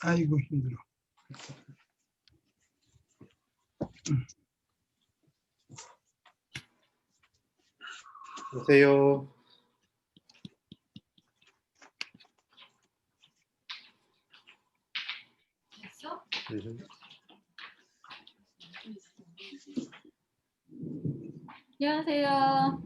아이고 힘들어. 오세요. 안녕하세요.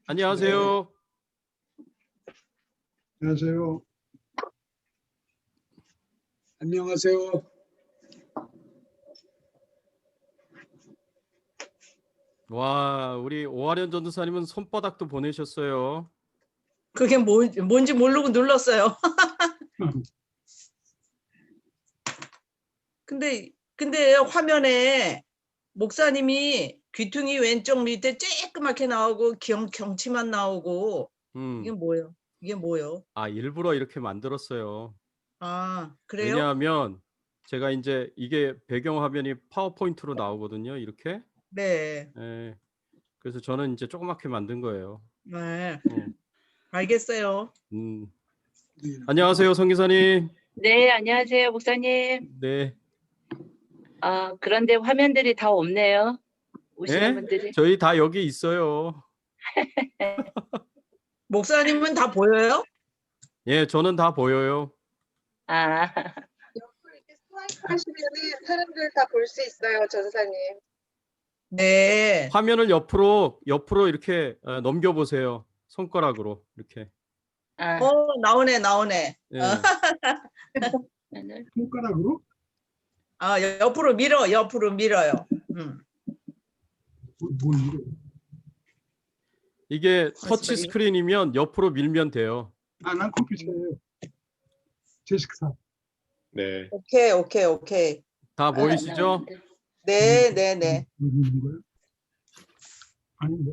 안녕하세요. 안녕하세요. 안녕하세요. 와, 우리 오하련 전도사님은 손바닥도 보내셨어요. 그게 뭔지 모르고 눌렀어요. 근데 화면에 목사님이 귀퉁이 왼쪽 밑에 쬐끄맣게 나오고 경치만 나오고 이게 뭐예요? 이게 뭐예요? 아, 일부러 이렇게 만들었어요. 아, 그래요? 왜냐하면 제가 이제 이게 배경 화면이 파워포인트로 나오거든요. 이렇게. 네. 예. 그래서 저는 이제 조그맣게 만든 거예요. 네. 알겠어요. 안녕하세요, 성기사님. 네, 안녕하세요, 목사님. 네. 그런데 화면들이 다 없네요. 오시는 예? 분들이. 저희 다 여기 있어요. 목사님은 다 보여요? 예, 저는 다 보여요. 옆으로 이렇게 스와이프 하시면은 사람들 다 볼 수 있어요, 전사님. 네. 화면을 옆으로 이렇게 넘겨 보세요. 손가락으로 이렇게. 나오네. 예. 손가락으로? 옆으로 밀어요. 뭘 이래? 이게 터치 소리. 스크린이면 옆으로 밀면 돼요. 난 컴퓨터예요. 제시카. 네. 오케이. 다 보이시죠? 네. 뭐 있는 거야? 아닌데.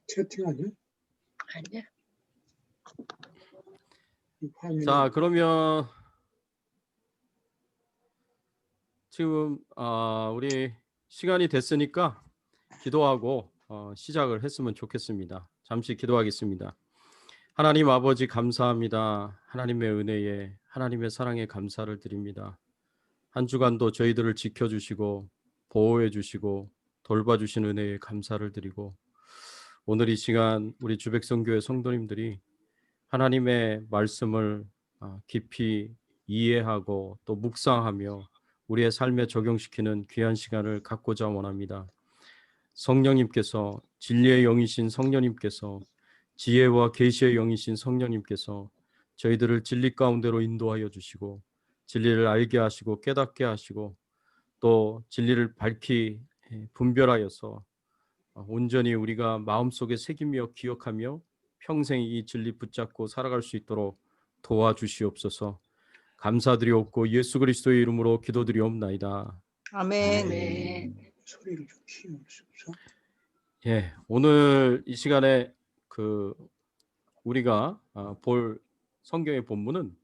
채팅 아니야? 아니야. 자, 그러면 지금 우리 시간이 됐으니까 기도하고 시작을 했으면 좋겠습니다. 잠시 기도하겠습니다. 하나님 아버지 감사합니다. 하나님의 은혜에 하나님의 사랑에 감사를 드립니다. 한 주간도 저희들을 지켜주시고 보호해 주시고 돌봐주신 은혜에 감사를 드리고 오늘 이 시간 우리 주백성교회 성도님들이 하나님의 말씀을 깊이 이해하고 또 묵상하며 우리의 삶에 적용시키는 귀한 시간을 갖고자 원합니다. 성령님께서 진리의 영이신 성령님께서 지혜와 계시의 영이신 성령님께서 저희들을 진리 가운데로 인도하여 주시고 진리를 알게 하시고 깨닫게 하시고 또 진리를 밝히 분별하여서 온전히 우리가 마음속에 새기며 기억하며 평생 이 진리 붙잡고 살아갈 수 있도록 도와주시옵소서. 감사드리옵고 예수 그리스도의 이름으로 기도드리옵나이다. 아멘. 소리를 좀 키워주십시오. 예, 오늘 이 시간에 우리가 볼 성경의 본문은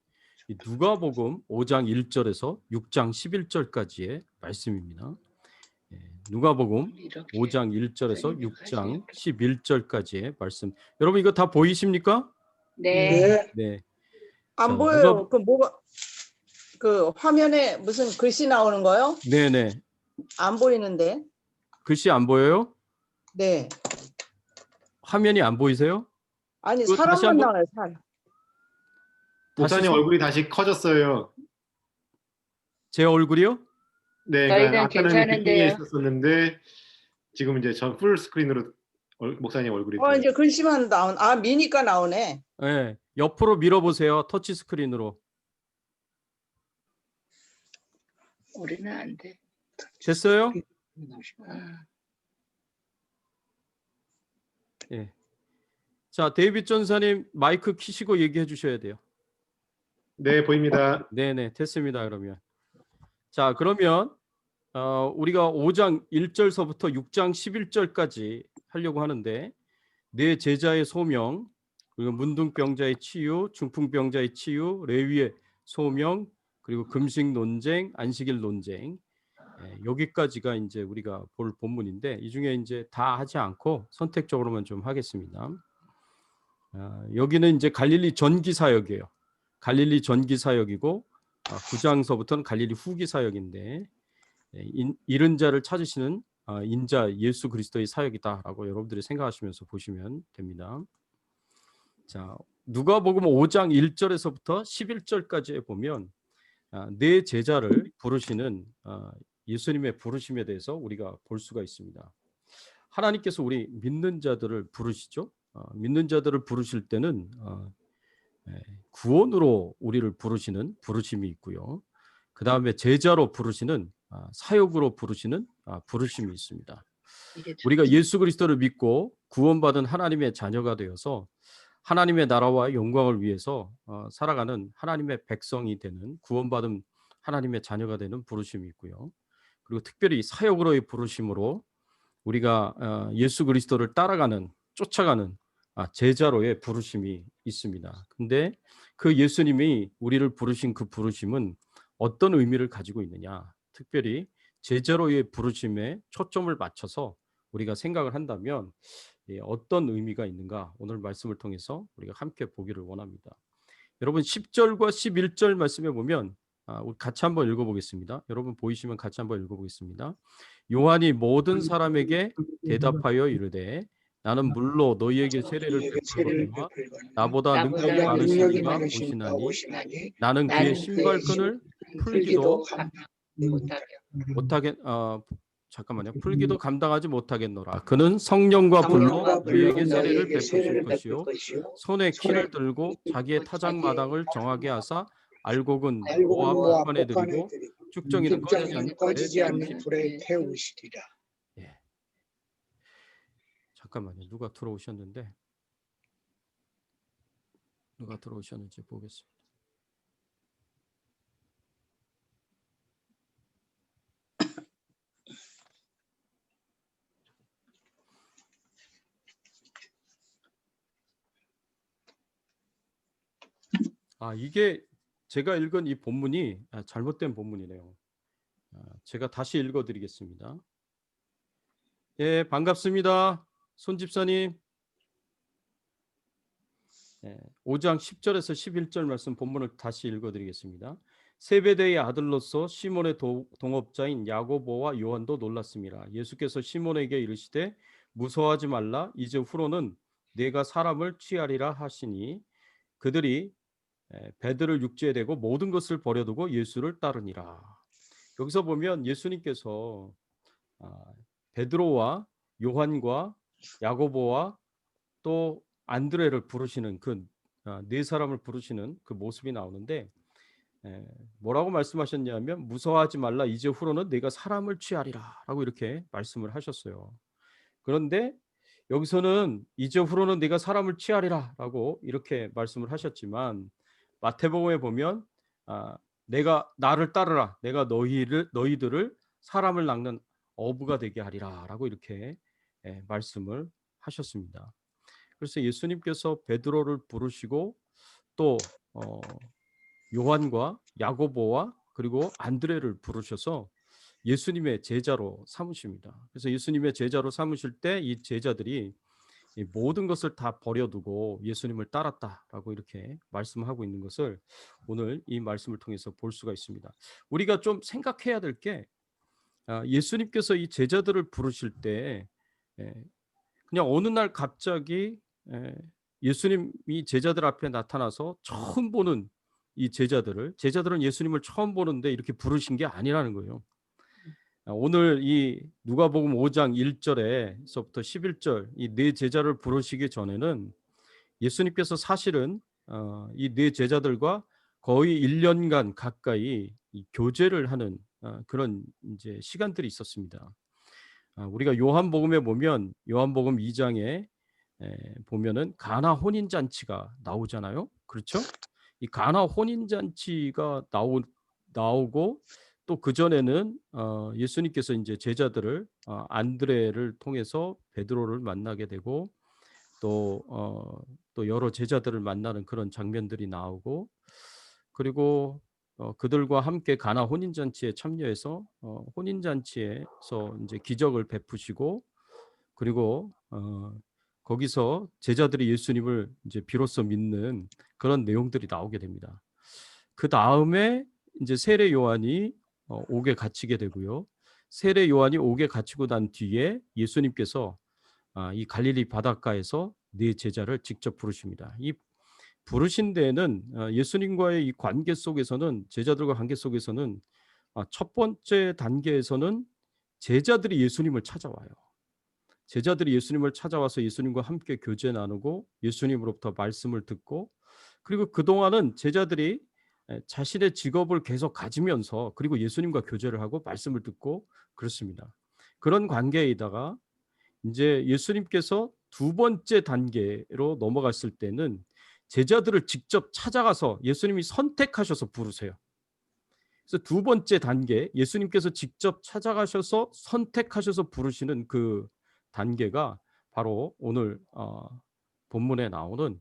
이 누가복음 5장 1절에서 6장 11절까지의 말씀입니다. 누가복음 5장 1절에서 6장 11절까지의 말씀. 여러분 이거 다 보이십니까? 네. 네. 안 자, 보여요. 그 화면에 무슨 글씨 나오는 거요? 네네. 안 보이는데. 글씨 안 보여요? 네. 화면이 안 보이세요? 아니 그거 다시 사람만 한번- 나와요. 사람. 목사님 얼굴이 다시 커졌어요. 제 얼굴이요? 네, 저희는 그러니까 아까는 괜찮은데요. 뒷등에 있었었는데 지금 이제 전 풀 스크린으로 목사님 얼굴이 보여요. 이제 글씨만 미니까 나오네. 네. 옆으로 밀어보세요. 터치 스크린으로. 우리는 안 돼. 됐어요? 예. 자, 데이빗 전사님 마이크 키시고 얘기해 주셔야 돼요. 네, 보입니다. 네네, 됐습니다. 그러면. 자, 그러면 우리가 5장 1절서부터 6장 11절까지 하려고 하는데 내 제자의 소명, 그리고 문둥병자의 치유, 중풍병자의 치유, 레위의 소명, 그리고 금식 논쟁, 안식일 논쟁. 여기까지가 이제 우리가 볼 본문인데 이 중에 이제 다 하지 않고 선택적으로만 좀 하겠습니다. 여기는 이제 갈릴리 전기 사역이에요. 갈릴리 전기 사역이고 9장서부터는 갈릴리 후기 사역인데 잃은 자를 찾으시는 인자 예수 그리스도의 사역이다라고 여러분들이 생각하시면서 보시면 됩니다. 자, 누가복음 5장 1절에서부터 11절까지에 보면 내 제자를 부르시는 예수님의 부르심에 대해서 우리가 볼 수가 있습니다. 하나님께서 우리 믿는 자들을 부르시죠. 믿는 자들을 부르실 때는 구원으로 우리를 부르시는 부르심이 있고요. 그 다음에 제자로 부르시는 사역으로 부르시는 부르심이 있습니다. 우리가 예수 그리스도를 믿고 구원받은 하나님의 자녀가 되어서 하나님의 나라와 영광을 위해서 살아가는 하나님의 백성이 되는 구원받은 하나님의 자녀가 되는 부르심이 있고요. 그리고 특별히 사역으로의 부르심으로 우리가 예수 그리스도를 따라가는 쫓아가는 제자로의 부르심이 있습니다. 근데 그 예수님이 우리를 부르신 그 부르심은 어떤 의미를 가지고 있느냐? 특별히 제자로의 부르심에 초점을 맞춰서 우리가 생각을 한다면 어떤 의미가 있는가? 오늘 말씀을 통해서 우리가 함께 보기를 원합니다. 여러분 10절과 11절 말씀에 보면 우리 같이 한번 읽어보겠습니다. 여러분 보이시면 같이 한번 읽어보겠습니다. 요한이 모든 사람에게 대답하여 이르되 나는 물로 너희에게 세례를 베풀거니와 나보다 능력이 많으신 이가 오시나니 나는 그의 신발끈을 풀기도 못하겠 잠깐만요. 풀기도 감당하지 못하겠노라. 그는 성령과 불로 너희에게 세례를 베푸실 것이요 손에 키를 들고 자기의 타작마당을 정하게 하사 알곡은 모아 불판에 들이고 쭉정이는 꺼지지 않는 불에 태우시리라. 예. 잠깐만요. 누가 들어오셨는지 보겠습니다. 이게 제가 읽은 이 본문이 잘못된 본문이네요. 제가 다시 읽어드리겠습니다. 예, 반갑습니다. 손 집사님. 5장 10절에서 11절 말씀 본문을 다시 읽어드리겠습니다. 세베대의 아들로서 시몬의 동업자인 야고보와 요한도 놀랐습니다. 예수께서 시몬에게 이르시되 무서워하지 말라. 이제 후로는 내가 사람을 취하리라 하시니 그들이 배들을 육지에 대고 모든 것을 버려두고 예수를 따르니라. 여기서 보면 예수님께서 베드로와 요한과 야고보와 또 안드레를 부르시는 그 네 사람을 부르시는 그 모습이 나오는데 뭐라고 말씀하셨냐면 무서워하지 말라. 이제 후로는 내가 사람을 취하리라 라고 이렇게 말씀을 하셨어요. 그런데 여기서는 이제 후로는 내가 사람을 취하리라 라고 이렇게 말씀을 하셨지만 마태복음에 보면 내가 나를 따르라. 내가 너희들을 사람을 낚는 어부가 되게 하리라 라고 이렇게 말씀을 하셨습니다. 그래서 예수님께서 베드로를 부르시고 또 요한과 야고보와 그리고 안드레를 부르셔서 예수님의 제자로 삼으십니다. 그래서 예수님의 제자로 삼으실 때 이 제자들이 이 모든 것을 다 버려두고 예수님을 따랐다라고 이렇게 말씀하고 있는 것을 오늘 이 말씀을 통해서 볼 수가 있습니다. 우리가 좀 생각해야 될 게 예수님께서 이 제자들을 부르실 때 그냥 어느 날 갑자기 예수님이 제자들 앞에 나타나서 처음 보는 이 제자들은 예수님을 처음 보는데 이렇게 부르신 게 아니라는 거예요. 오늘 이 누가복음 5장 1절에서부터 11절 이 네 제자를 부르시기 전에는 예수님께서 사실은 이 네 제자들과 거의 1년간 가까이 이 교제를 하는 그런 이제 시간들이 있었습니다. 우리가 요한복음에 보면 요한복음 2장에 보면은 가나 혼인 잔치가 나오잖아요. 그렇죠? 이 가나 혼인 잔치가 나오고 또 그 전에는 예수님께서 이제 제자들을 안드레를 통해서 베드로를 만나게 되고 또 여러 제자들을 만나는 그런 장면들이 나오고 그리고 그들과 함께 가나 혼인잔치에 참여해서 혼인잔치에서 이제 기적을 베푸시고 그리고 거기서 제자들이 예수님을 이제 비로소 믿는 그런 내용들이 나오게 됩니다. 그 다음에 이제 세례 요한이 옥에 갇히게 되고요. 세례 요한이 옥에 갇히고 난 뒤에 예수님께서 이 갈릴리 바닷가에서 네 제자를 직접 부르십니다. 이 부르신 데에는 예수님과의 이 관계 속에서는 제자들과 관계 속에서는 첫 번째 단계에서는 제자들이 예수님을 찾아와요. 제자들이 예수님을 찾아와서 예수님과 함께 교제 나누고 예수님으로부터 말씀을 듣고 그리고 그동안은 제자들이 자신의 직업을 계속 가지면서 그리고 예수님과 교제를 하고 말씀을 듣고 그렇습니다. 그런 관계에다가 이제 예수님께서 두 번째 단계로 넘어갔을 때는 제자들을 직접 찾아가서 예수님이 선택하셔서 부르세요. 그래서 두 번째 단계, 예수님께서 직접 찾아가셔서 선택하셔서 부르시는 그 단계가 바로 오늘 본문에 나오는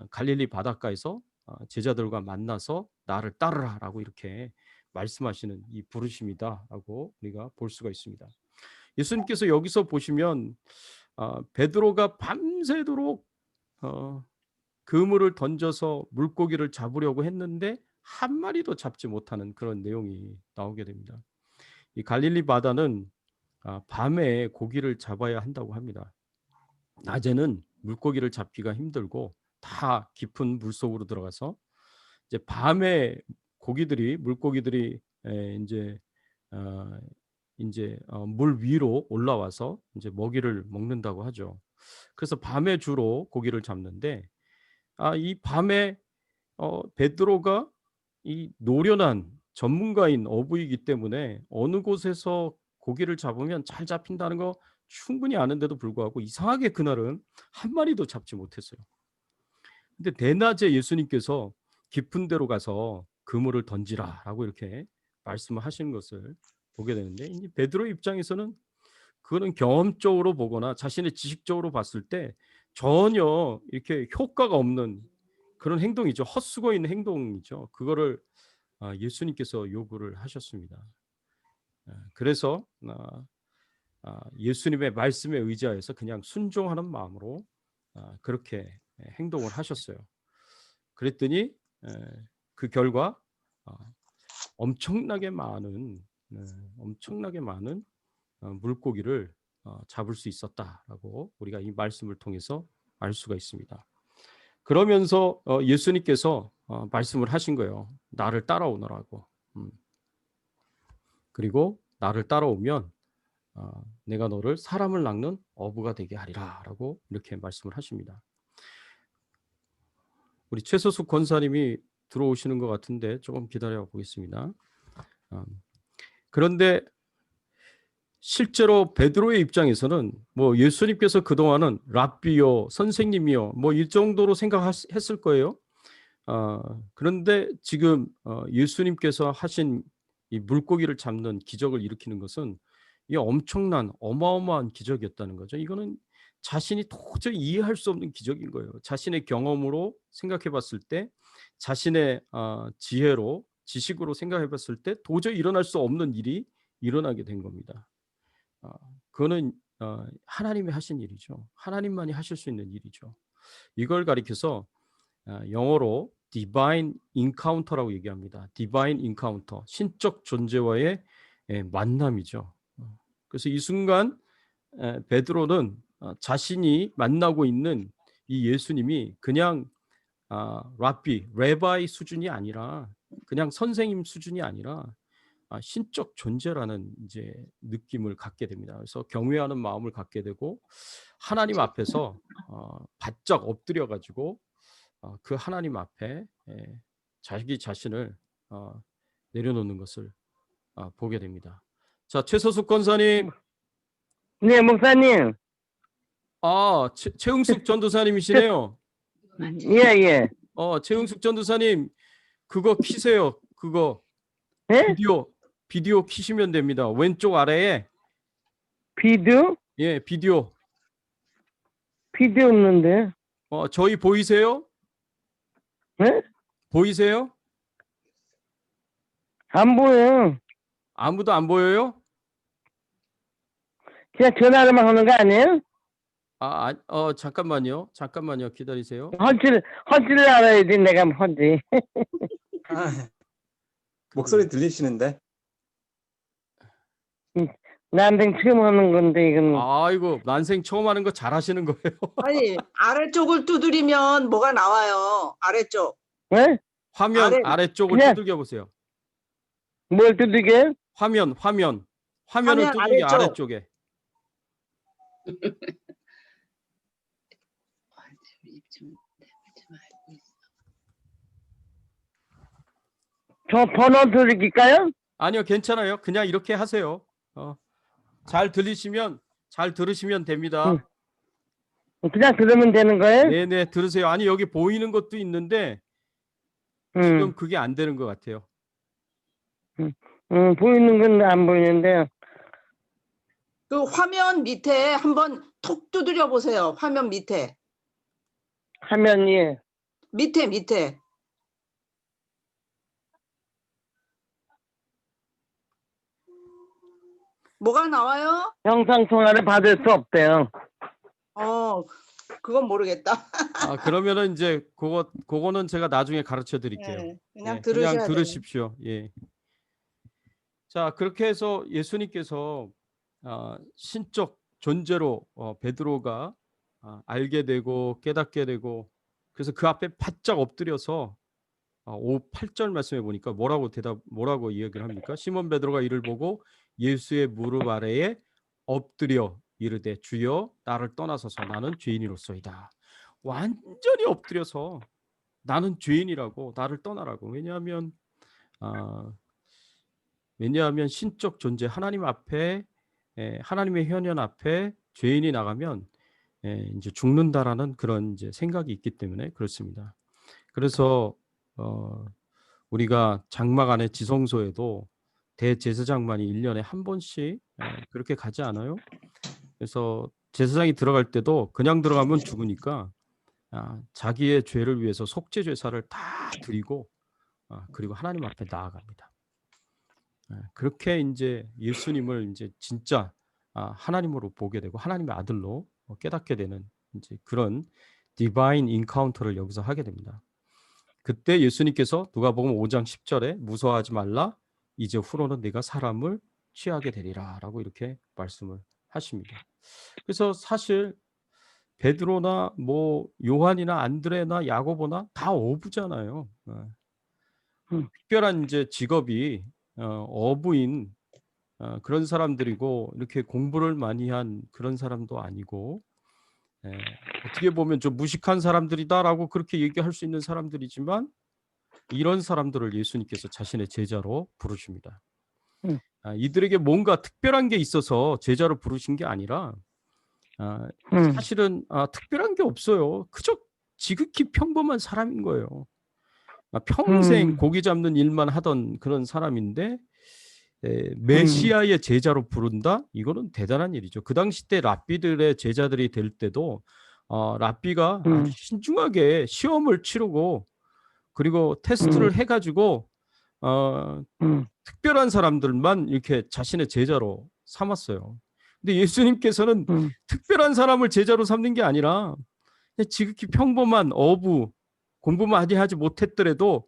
갈릴리 바닷가에서 제자들과 만나서 나를 따르라라고 이렇게 말씀하시는 이 부르심이다라고 우리가 볼 수가 있습니다. 예수님께서 여기서 보시면 베드로가 밤새도록 그물을 던져서 물고기를 잡으려고 했는데 한 마리도 잡지 못하는 그런 내용이 나오게 됩니다. 이 갈릴리 바다는 밤에 고기를 잡아야 한다고 합니다. 낮에는 물고기를 잡기가 힘들고 다 깊은 물 속으로 들어가서 이제 밤에 물고기들이 이제 물 위로 올라와서 이제 먹이를 먹는다고 하죠. 그래서 밤에 주로 고기를 잡는데 이 밤에 베드로가 이 노련한 전문가인 어부이기 때문에 어느 곳에서 고기를 잡으면 잘 잡힌다는 거 충분히 아는데도 불구하고 이상하게 그날은 한 마리도 잡지 못했어요. 근데 대낮에 예수님께서 깊은 데로 가서 그물을 던지라라고 이렇게 말씀을 하시는 것을 보게 되는데 이 베드로의 입장에서는 그거는 경험적으로 보거나 자신의 지식적으로 봤을 때 전혀 이렇게 효과가 없는 그런 행동이죠. 헛수고 있는 행동이죠. 그거를 예수님께서 요구를 하셨습니다. 그래서 예수님의 말씀에 의지하여서 그냥 순종하는 마음으로 그렇게 행동을 하셨어요. 그랬더니 그 결과 엄청나게 많은 물고기를 잡을 수 있었다라고 우리가 이 말씀을 통해서 알 수가 있습니다. 그러면서 예수님께서 말씀을 하신 거예요. 나를 따라오너라고. 그리고 나를 따라오면 내가 너를 사람을 낚는 어부가 되게 하리라라고 이렇게 말씀을 하십니다. 우리 최서숙 권사님이 들어오시는 것 같은데 조금 기다려 보겠습니다. 그런데 실제로 베드로의 입장에서는 뭐 예수님께서 그동안은 랍비요 선생님이요 뭐 이 정도로 생각했을 거예요. 그런데 지금 예수님께서 하신 이 물고기를 잡는 기적을 일으키는 것은 이 엄청난 어마어마한 기적이었다는 거죠. 이거는 자신이 도저히 이해할 수 없는 기적인 거예요. 자신의 경험으로 생각해 봤을 때 자신의 지혜로 지식으로 생각해 봤을 때 도저히 일어날 수 없는 일이 일어나게 된 겁니다. 그거는 하나님이 하신 일이죠. 하나님만이 하실 수 있는 일이죠. 이걸 가리켜서 영어로 divine encounter라고 얘기합니다. divine encounter, 신적 존재와의 만남이죠. 그래서 이 순간 베드로는 자신이 만나고 있는 이 예수님이 그냥 레바이 수준이 아니라 그냥 선생님 수준이 아니라 신적 존재라는 이제 느낌을 갖게 됩니다. 그래서 경외하는 마음을 갖게 되고 하나님 앞에서 바짝 엎드려 가지고 그 하나님 앞에 자기 자신을 내려놓는 것을 보게 됩니다. 자, 최서숙 권사님. 네, 목사님. 최응숙 전도사님이시네요. 예. 최응숙 전도사님 그거 키세요. 그거 예? 비디오 키시면 됩니다. 왼쪽 아래에 비디오? 예, 비디오 없는데. 저희 보이세요? 예? 보이세요? 안 보여. 아무도 안 보여요? 그냥 전화로만 하는 거 아니에요? 잠깐만요. 잠깐만요. 기다리세요. 헛질 알아야지, 내가 헛지. 아, 목소리 들리시는데? 난생 처음 하는 건데, 이건. 아이고, 난생 처음 하는 거 잘하시는 거예요. 아니, 아래쪽을 두드리면 뭐가 나와요? 아래쪽. 예? 화면 아래- 아래쪽을 그냥- 두들겨 보세요. 뭘 두들겨? 화면을 화면 두들겨 아래쪽. 아래쪽에. 입좀 내밀지 말고 있어. 저 번호 두들길까요? 아니요, 괜찮아요. 그냥 이렇게 하세요. 잘 들으시면 됩니다. 그냥 들으면 되는 거예요? 네네, 들으세요. 아니, 여기 보이는 것도 있는데 지금 그게 안 되는 것 같아요. 보이는 건 안 보이는데. 그 화면 밑에 한번 톡 두드려 보세요. 화면 밑에. 화면이. 밑에. 뭐가 나와요? 영상 통화를 받을 수 없대요. 그건 모르겠다. 그러면은 이제 그거는 제가 나중에 가르쳐 드릴게요. 네, 그냥 예, 들으셔야 그냥 돼요. 들으십시오. 예. 자, 그렇게 해서 예수님께서 신적 존재로 베드로가 알게 되고 깨닫게 되고, 그래서 그 앞에 바짝 엎드려서 8절 말씀해 보니까 뭐라고 이야기를 합니까? 시몬 베드로가 이를 보고 예수의 무릎 아래에 엎드려 이르되 주여 나를 떠나소서 나는 죄인이로소이다. 완전히 엎드려서 나는 죄인이라고, 나를 떠나라고. 왜냐하면 신적 존재 하나님 앞에, 하나님의 현현 앞에 죄인이 나가면 이제 죽는다라는 그런 이제 생각이 있기 때문에 그렇습니다. 그래서 우리가 장막 안에 지성소에도 대제사장만이 1년에 한 번씩 그렇게 가지 않아요? 그래서 제사장이 들어갈 때도 그냥 들어가면 죽으니까 자기의 죄를 위해서 속죄 제사를 다 드리고 그리고 하나님 앞에 나아갑니다. 그렇게 이제 예수님을 이제 진짜 하나님으로 보게 되고 하나님의 아들로 깨닫게 되는 이제 그런 디바인 인카운터를 여기서 하게 됩니다. 그때 예수님께서 누가복음 5장 10절에 무서워하지 말라 이제 후로는 네가 사람을 취하게 되리라라고 이렇게 말씀을 하십니다. 그래서 사실 베드로나 뭐 요한이나 안드레나 야고보나 다 어부잖아요. 특별한 이제 직업이 어부인 그런 사람들이고 이렇게 공부를 많이 한 그런 사람도 아니고 어떻게 보면 좀 무식한 사람들이다라고 그렇게 얘기할 수 있는 사람들이지만 이런 사람들을 예수님께서 자신의 제자로 부르십니다. 이들에게 뭔가 특별한 게 있어서 제자로 부르신 게 아니라 사실은 특별한 게 없어요. 그저 지극히 평범한 사람인 거예요. 평생 고기 잡는 일만 하던 그런 사람인데 메시아의 제자로 부른다? 이거는 대단한 일이죠. 그 당시 때 랍비들의 제자들이 될 때도 랍비가 아주 신중하게 시험을 치르고 그리고 테스트를 해가지고 특별한 사람들만 이렇게 자신의 제자로 삼았어요. 근데 예수님께서는 특별한 사람을 제자로 삼는 게 아니라 지극히 평범한 어부, 공부 많이 하지 못했더라도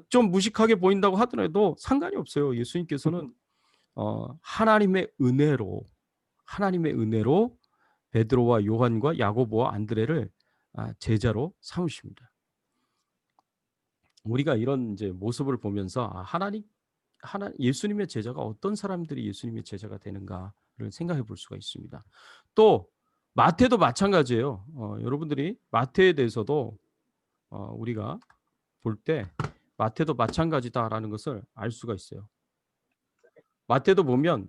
좀 무식하게 보인다고 하더라도 상관이 없어요. 예수님께서는 하나님의 은혜로 베드로와 요한과 야고보와 안드레를 제자로 삼으십니다. 우리가 이런 이제 모습을 보면서 예수님의 제자가 어떤 사람들이 예수님의 제자가 되는가를 생각해 볼 수가 있습니다. 또 마태도 마찬가지예요. 여러분들이 마태에 대해서도 우리가 볼 때 마태도 마찬가지다라는 것을 알 수가 있어요. 마태도 보면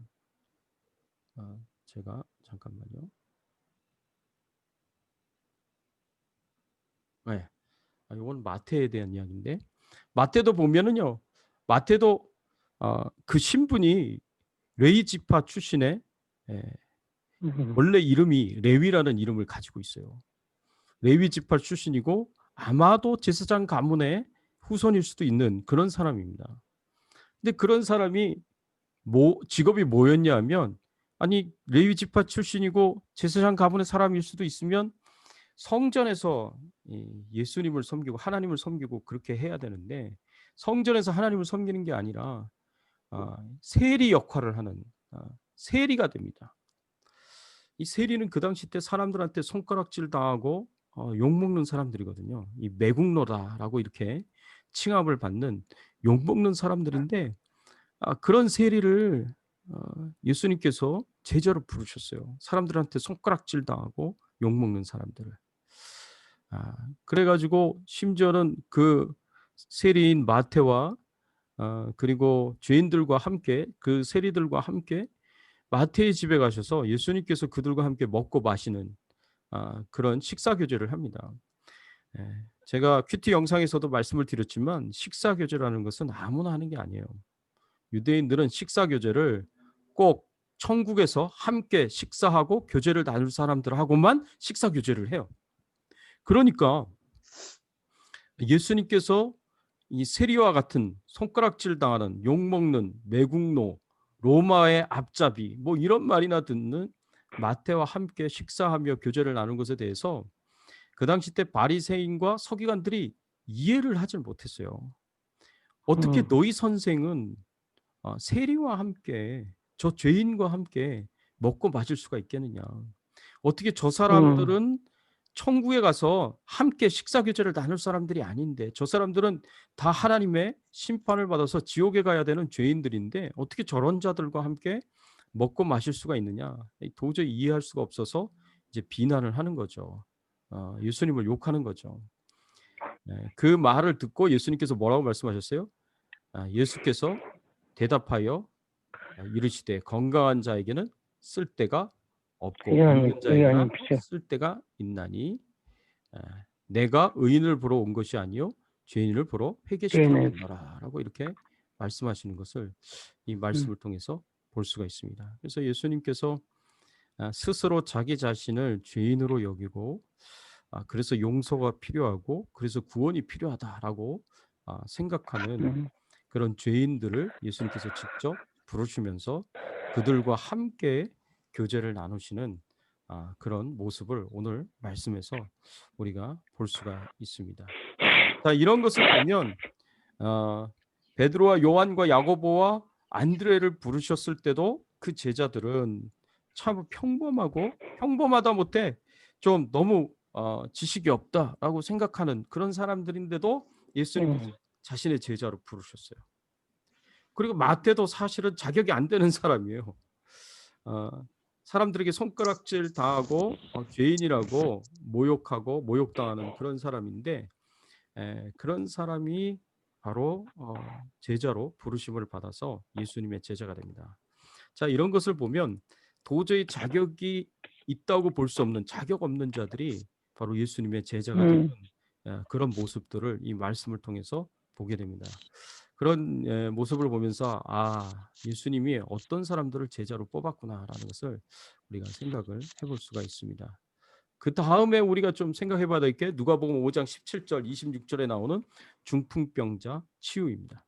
제가 잠깐만요. 네. 이건 마태에 대한 이야기인데 마태도 보면은요. 마태도 그 신분이 레위 지파 출신의 원래 이름이 레위라는 이름을 가지고 있어요. 레위 지파 출신이고 아마도 제사장 가문의 후손일 수도 있는 그런 사람입니다. 근데 그런 사람이 직업이 뭐였냐 하면 아니 레위 지파 출신이고 제사장 가문의 사람일 수도 있으면 성전에서 예수님을 섬기고 하나님을 섬기고 그렇게 해야 되는데 성전에서 하나님을 섬기는 게 아니라 세리 역할을 하는 세리가 됩니다. 이 세리는 그 당시 때 사람들한테 손가락질 당하고 욕먹는 사람들이거든요. 이 매국노다라고 이렇게 칭함을 받는 욕먹는 사람들인데 그런 세리를 예수님께서 제자로 부르셨어요. 사람들한테 손가락질 당하고 욕먹는 사람들을. 그래가지고 심지어는 그 세리인 마태와 그리고 죄인들과 함께 그 세리들과 함께 마태의 집에 가셔서 예수님께서 그들과 함께 먹고 마시는 그런 식사 교제를 합니다. 제가 큐티 영상에서도 말씀을 드렸지만 식사 교제라는 것은 아무나 하는 게 아니에요. 유대인들은 식사 교제를 꼭 천국에서 함께 식사하고 교제를 나눌 사람들하고만 식사 교제를 해요. 그러니까 예수님께서 이 세리와 같은 손가락질 당하는 욕먹는 매국노 로마의 앞잡이 뭐 이런 말이나 듣는 마태와 함께 식사하며 교제를 나눈 것에 대해서 그 당시 때 바리새인과 서기관들이 이해를 하지 못했어요. 어떻게 너희 선생은 세리와 함께 저 죄인과 함께 먹고 마실 수가 있겠느냐. 어떻게 저 사람들은 천국에 가서 함께 식사 교제를 나눌 사람들이 아닌데 저 사람들은 다 하나님의 심판을 받아서 지옥에 가야 되는 죄인들인데 어떻게 저런 자들과 함께 먹고 마실 수가 있느냐. 도저히 이해할 수가 없어서 이제 비난을 하는 거죠. 예수님을 욕하는 거죠. 그 말을 듣고 예수님께서 뭐라고 말씀하셨어요? 예수께서 대답하여 이르시되 건강한 자에게는 쓸데가 없고 없는 자에게나 쓸데가 있나니 내가 의인을 보러 온 것이 아니요 죄인을 보러 회개시키러 온노라 라고 이렇게 말씀하시는 것을 이 말씀을 통해서 볼 수가 있습니다. 그래서 예수님께서 스스로 자기 자신을 죄인으로 여기고 그래서 용서가 필요하고 그래서 구원이 필요하다라고 생각하는 그런 죄인들을 예수님께서 직접 부르시면서 그들과 함께 교제를 나누시는 그런 모습을 오늘 말씀에서 우리가 볼 수가 있습니다. 자, 이런 것을 보면 베드로와 요한과 야고보와 안드레를 부르셨을 때도 그 제자들은 참 평범하고 평범하다 못해 좀 너무 지식이 없다라고 생각하는 그런 사람들인데도 예수님 자신의 제자로 부르셨어요. 그리고 마태도 사실은 자격이 안 되는 사람이에요. 사람들에게 손가락질 당하고 죄인이라고 모욕하고 모욕당하는 그런 사람인데 그런 사람이 바로 제자로 부르심을 받아서 예수님의 제자가 됩니다. 자, 이런 것을 보면 도저히 자격이 있다고 볼 수 없는 자격 없는 자들이 바로 예수님의 제자가 되는 그런 모습들을 이 말씀을 통해서 보게 됩니다. 그런 모습을 보면서 예수님이 어떤 사람들을 제자로 뽑았구나라는 것을 우리가 생각을 해볼 수가 있습니다. 그 다음에 우리가 좀 생각해 봐야 될 게 누가복음 5장 17절 26절에 나오는 중풍병자 치유입니다.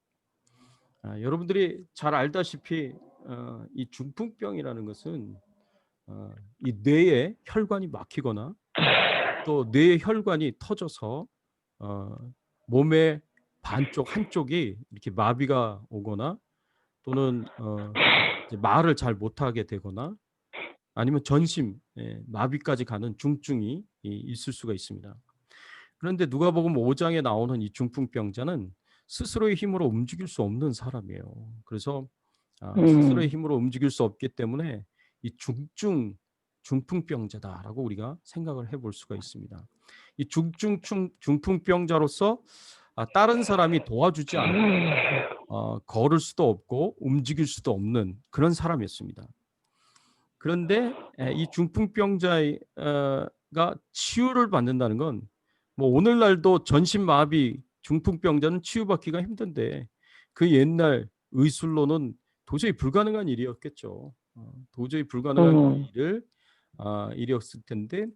여러분들이 잘 알다시피 이 중풍병이라는 것은 이 뇌에 혈관이 막히거나 또 뇌의 혈관이 터져서 몸의 반쪽 한쪽이 이렇게 마비가 오거나 또는 이제 말을 잘 못하게 되거나 아니면 전신 마비까지 가는 중증이 있을 수가 있습니다. 그런데 누가복음 5장에 나오는 이 중풍병자는 스스로의 힘으로 움직일 수 없는 사람이에요. 그래서 스스로의 힘으로 움직일 수 없기 때문에 이 중풍병자다라고 우리가 생각을 해볼 수가 있습니다. 이 중풍병자로서 다른 사람이 도와주지 않고 걸을 수도 없고 움직일 수도 없는 그런 사람이었습니다. 그런데 이 중풍병자가 치유를 받는다는 건 뭐 오늘날도 전신마비 중풍병자는 치유받기가 힘든데 그 옛날 의술로는 도저히 불가능한 일이었겠죠. 도저히 불가능한 일이었을 텐데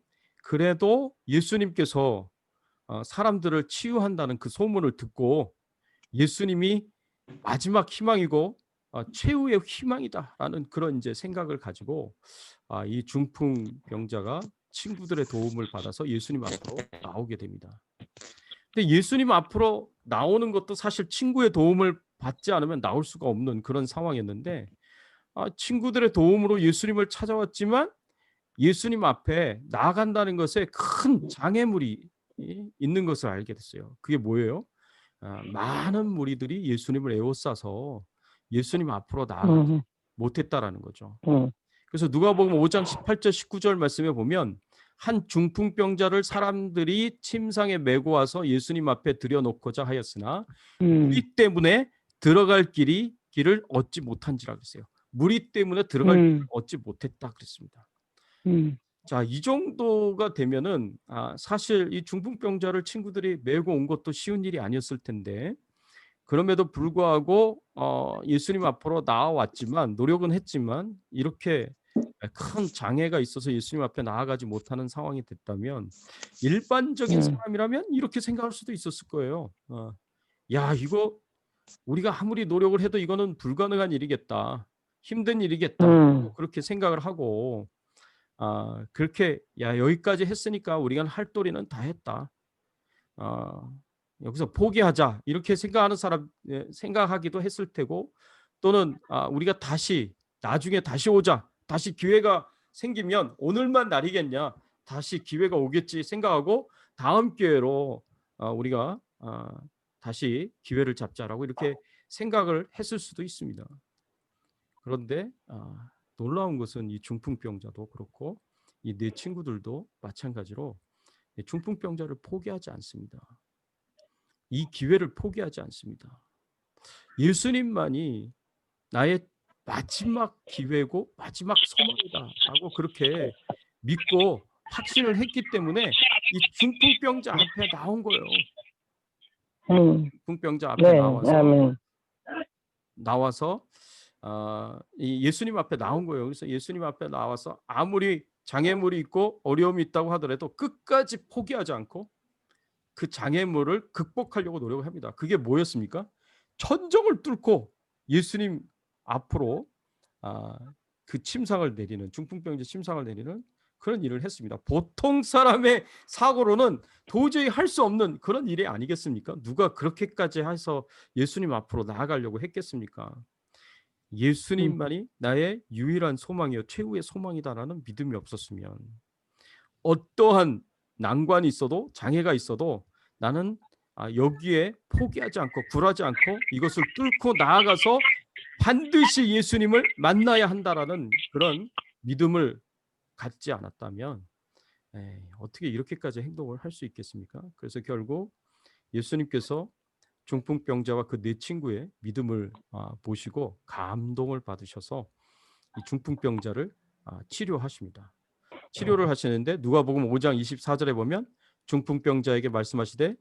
그래도 예수님께서 사람들을 치유한다는 그 소문을 듣고 예수님이 마지막 희망이고 최후의 희망이다라는 그런 이제 생각을 가지고 이 중풍병자가 친구들의 도움을 받아서 예수님 앞으로 나오게 됩니다. 근데 예수님 앞으로 나오는 것도 사실 친구의 도움을 받지 않으면 나올 수가 없는 그런 상황이었는데 친구들의 도움으로 예수님을 찾아왔지만 예수님 앞에 나아간다는 것에 큰 장애물이 있는 것을 알게 됐어요. 그게 뭐예요? 많은 무리들이 예수님을 에워싸서 예수님 앞으로 나아가지 못했다라는 거죠. 그래서 누가복음 5장 18절 19절 말씀에 보면 한 중풍병자를 사람들이 침상에 메고 와서 예수님 앞에 들여놓고자 하였으나 무리 때문에 들어갈 길을 얻지 못한지라 그랬어요. 무리 때문에 들어갈 길을 얻지 못했다 그랬습니다. 자, 이 정도가 되면은 사실 이 중풍병자를 친구들이 메고 온 것도 쉬운 일이 아니었을 텐데 그럼에도 불구하고 예수님 앞으로 나와왔지만 노력은 했지만 이렇게 큰 장애가 있어서 예수님 앞에 나아가지 못하는 상황이 됐다면 일반적인 사람이라면 이렇게 생각할 수도 있었을 거예요. 야, 이거 우리가 아무리 노력을 해도 이거는 불가능한 일이겠다. 힘든 일이겠다. 그렇게 생각을 하고 그렇게 야 여기까지 했으니까 우리가 할 도리는 다 했다. 여기서 포기하자 이렇게 생각하는 사람 생각하기도 했을 테고 또는 우리가 나중에 다시 오자. 다시 기회가 생기면 오늘만 날이겠냐. 다시 기회가 오겠지 생각하고 다음 기회로 우리가 다시 기회를 잡자라고 이렇게 생각을 했을 수도 있습니다. 그런데 놀라운 것은 이 중풍병자도 그렇고 이 네 친구들도 마찬가지로 중풍병자를 포기하지 않습니다. 이 기회를 포기하지 않습니다. 예수님만이 나의 마지막 기회고 마지막 소망이다라고 그렇게 믿고 확신을 했기 때문에 이 중풍병자 앞에 나온 거예요. 중풍병자 앞에 나와서 이 예수님 앞에 나온 거예요. 그래서 예수님 앞에 나와서 아무리 장애물이 있고 어려움이 있다고 하더라도 끝까지 포기하지 않고 그 장애물을 극복하려고 노력을 합니다. 그게 뭐였습니까? 천정을 뚫고 예수님 앞으로 그 침상을 내리는 중풍병자 침상을 내리는 그런 일을 했습니다. 보통 사람의 사고로는 도저히 할 수 없는 그런 일이 아니겠습니까? 누가 그렇게까지 해서 예수님 앞으로 나아가려고 했겠습니까? 예수님만이 나의 유일한 소망이요 최후의 소망이다라는 믿음이 없었으면 어떠한 난관이 있어도 장애가 있어도 나는 여기에 포기하지 않고 굴하지 않고 이것을 뚫고 나아가서 반드시 예수님을 만나야 한다라는 그런 믿음을 갖지 않았다면 어떻게 이렇게까지 행동을 할 수 있겠습니까? 그래서 결국 예수님께서 중풍병자와 그 네 친구의 믿음을 보시고 감동을 받으셔서 이 중풍병자를 치료하십니다. 치료를 하시는데 누가복음 5장 24절에 보면 중풍병자에게 말씀하시되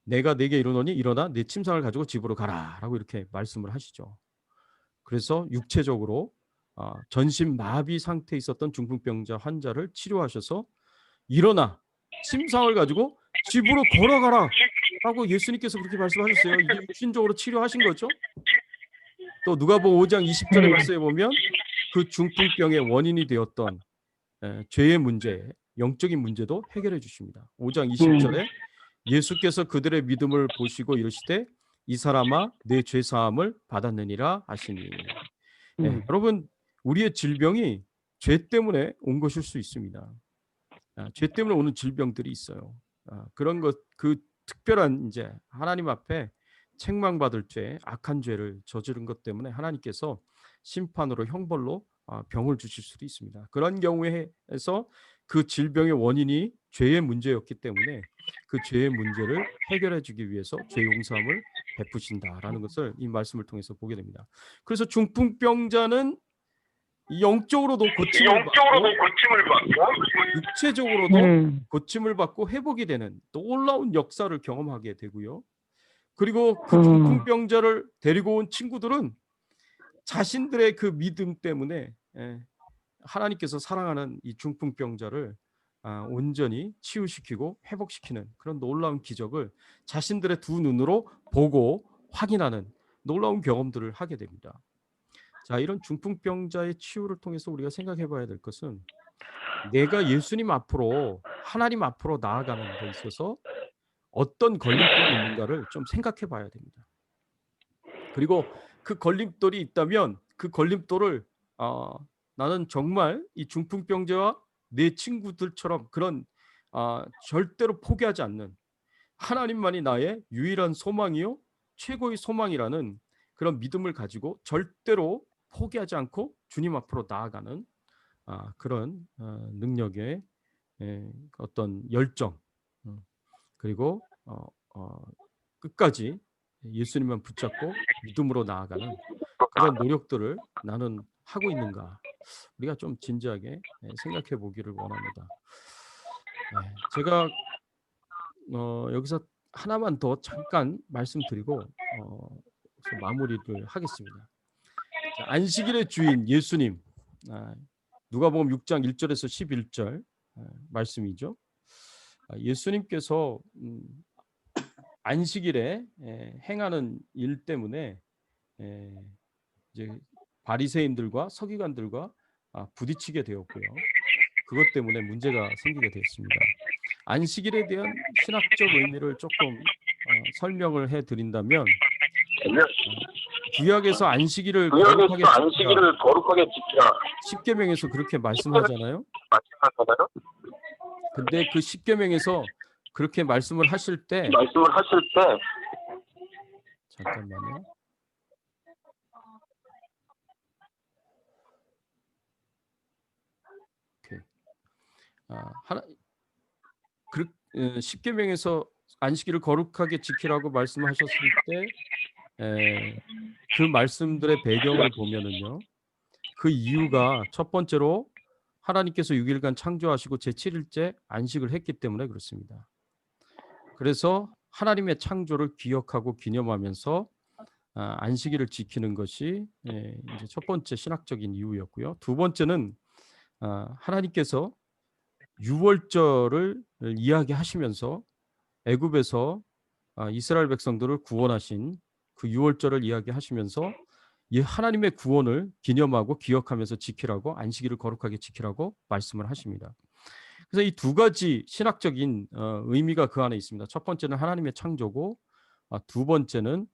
내가 네게 이르노니 일어나 네 침상을 가지고 집으로 가라라고 이렇게 말씀을 하시죠. 그래서 육체적으로 전신 마비 상태에 있었던 중풍병자 환자를 치료하셔서 일어나 침상을 가지고 집으로 걸어가라 하고 예수님께서 그렇게 말씀하셨어요. 이게 육신적으로 치료하신 거죠. 또 누가복음 5장 20절의 말씀에 보면 그 중풍병의 원인이 되었던 죄의 문제, 영적인 문제도 해결해 주십니다. 5장 20절에 예수께서 그들의 믿음을 보시고 이르시되 이 사람아 내 죄 사함을 받았느니라 하시니. 여러분 우리의 질병이 죄 때문에 온 것일 수 있습니다. 죄 때문에 오는 질병들이 있어요. 그런 것 그 특별한 이제 하나님 앞에 책망받을 죄, 악한 죄를 저지른 것 때문에 하나님께서 심판으로 형벌로 병을 주실 수도 있습니다. 그런 경우에서 그 질병의 원인이 죄의 문제였기 때문에 그 죄의 문제를 해결해 주기 위해서 죄 용서함을 베푸신다라는 것을 이 말씀을 통해서 보게 됩니다. 그래서 중풍병자는 영적으로도 고침을 받고 육체적으로도 고침을 받고 회복이 되는 놀라운 역사를 경험하게 되고요. 그리고 그 중풍병자를 데리고 온 친구들은 자신들의 그 믿음 때문에 하나님께서 사랑하는 이 중풍병자를 온전히 치유시키고 회복시키는 그런 놀라운 기적을 자신들의 두 눈으로 보고 확인하는 놀라운 경험들을 하게 됩니다. 자, 이런 중풍병자의 치유를 통해서 우리가 생각해 봐야 될 것은 내가 예수님 앞으로 하나님 앞으로 나아가는 데 있어서 어떤 걸림돌이 있는가를 좀 생각해 봐야 됩니다. 그리고 그 걸림돌이 있다면 그 걸림돌을 나는 정말 이 중풍병자와 내 친구들처럼 그런 절대로 포기하지 않는 하나님만이 나의 유일한 소망이요 최고의 소망이라는 그런 믿음을 가지고 절대로 포기하지 않고 주님 앞으로 나아가는 그런 능력의 어떤 열정 그리고 끝까지 예수님만 붙잡고 믿음으로 나아가는 그런 노력들을 나는 하고 있는가 우리가 좀 진지하게 생각해 보기를 원합니다. 제가 여기서 하나만 더 잠깐 말씀드리고 마무리를 하겠습니다. 자, 안식일의 주인 예수님, 누가복음 6장 1절에서 11절 말씀이죠. 예수님께서 안식일에 행하는 일 때문에 이제 바리새인들과 서기관들과 부딪히게 되었고요. 그것 때문에 문제가 생기게 되었습니다. 안식일에 대한 신학적 의미를 조금 설명을 해드린다면 구약에서 안식일을 거룩하게 지키라. 십계명에서 그렇게 말씀하잖아요. 근데 그 십계명에서 그렇게 말씀을 하실 때 잠깐만요. 십계명에서 안식일을 거룩하게 지키라고 말씀하셨을 때 그 말씀들의 배경을 보면은요. 그 이유가 첫 번째로 하나님께서 6일간 창조하시고 제7일째 안식을 했기 때문에 그렇습니다. 그래서 하나님의 창조를 기억하고 기념하면서 안식일을 지키는 것이 이제 첫 번째 신학적인 이유였고요. 두 번째는 하나님께서 유월절을 이야기하시면서 애굽에서 이스라엘 백성들을 구원하신 그 유월절을 이야기하시면서 이 하나님의 구원을 기념하고 기억하면서 지키라고 안식일을 거룩하게 지키라고 말씀을 하십니다. 그래서 이 두 가지 신학적인 의미가 그 안에 있습니다. 첫 번째는 하나님의 창조고 두 번째는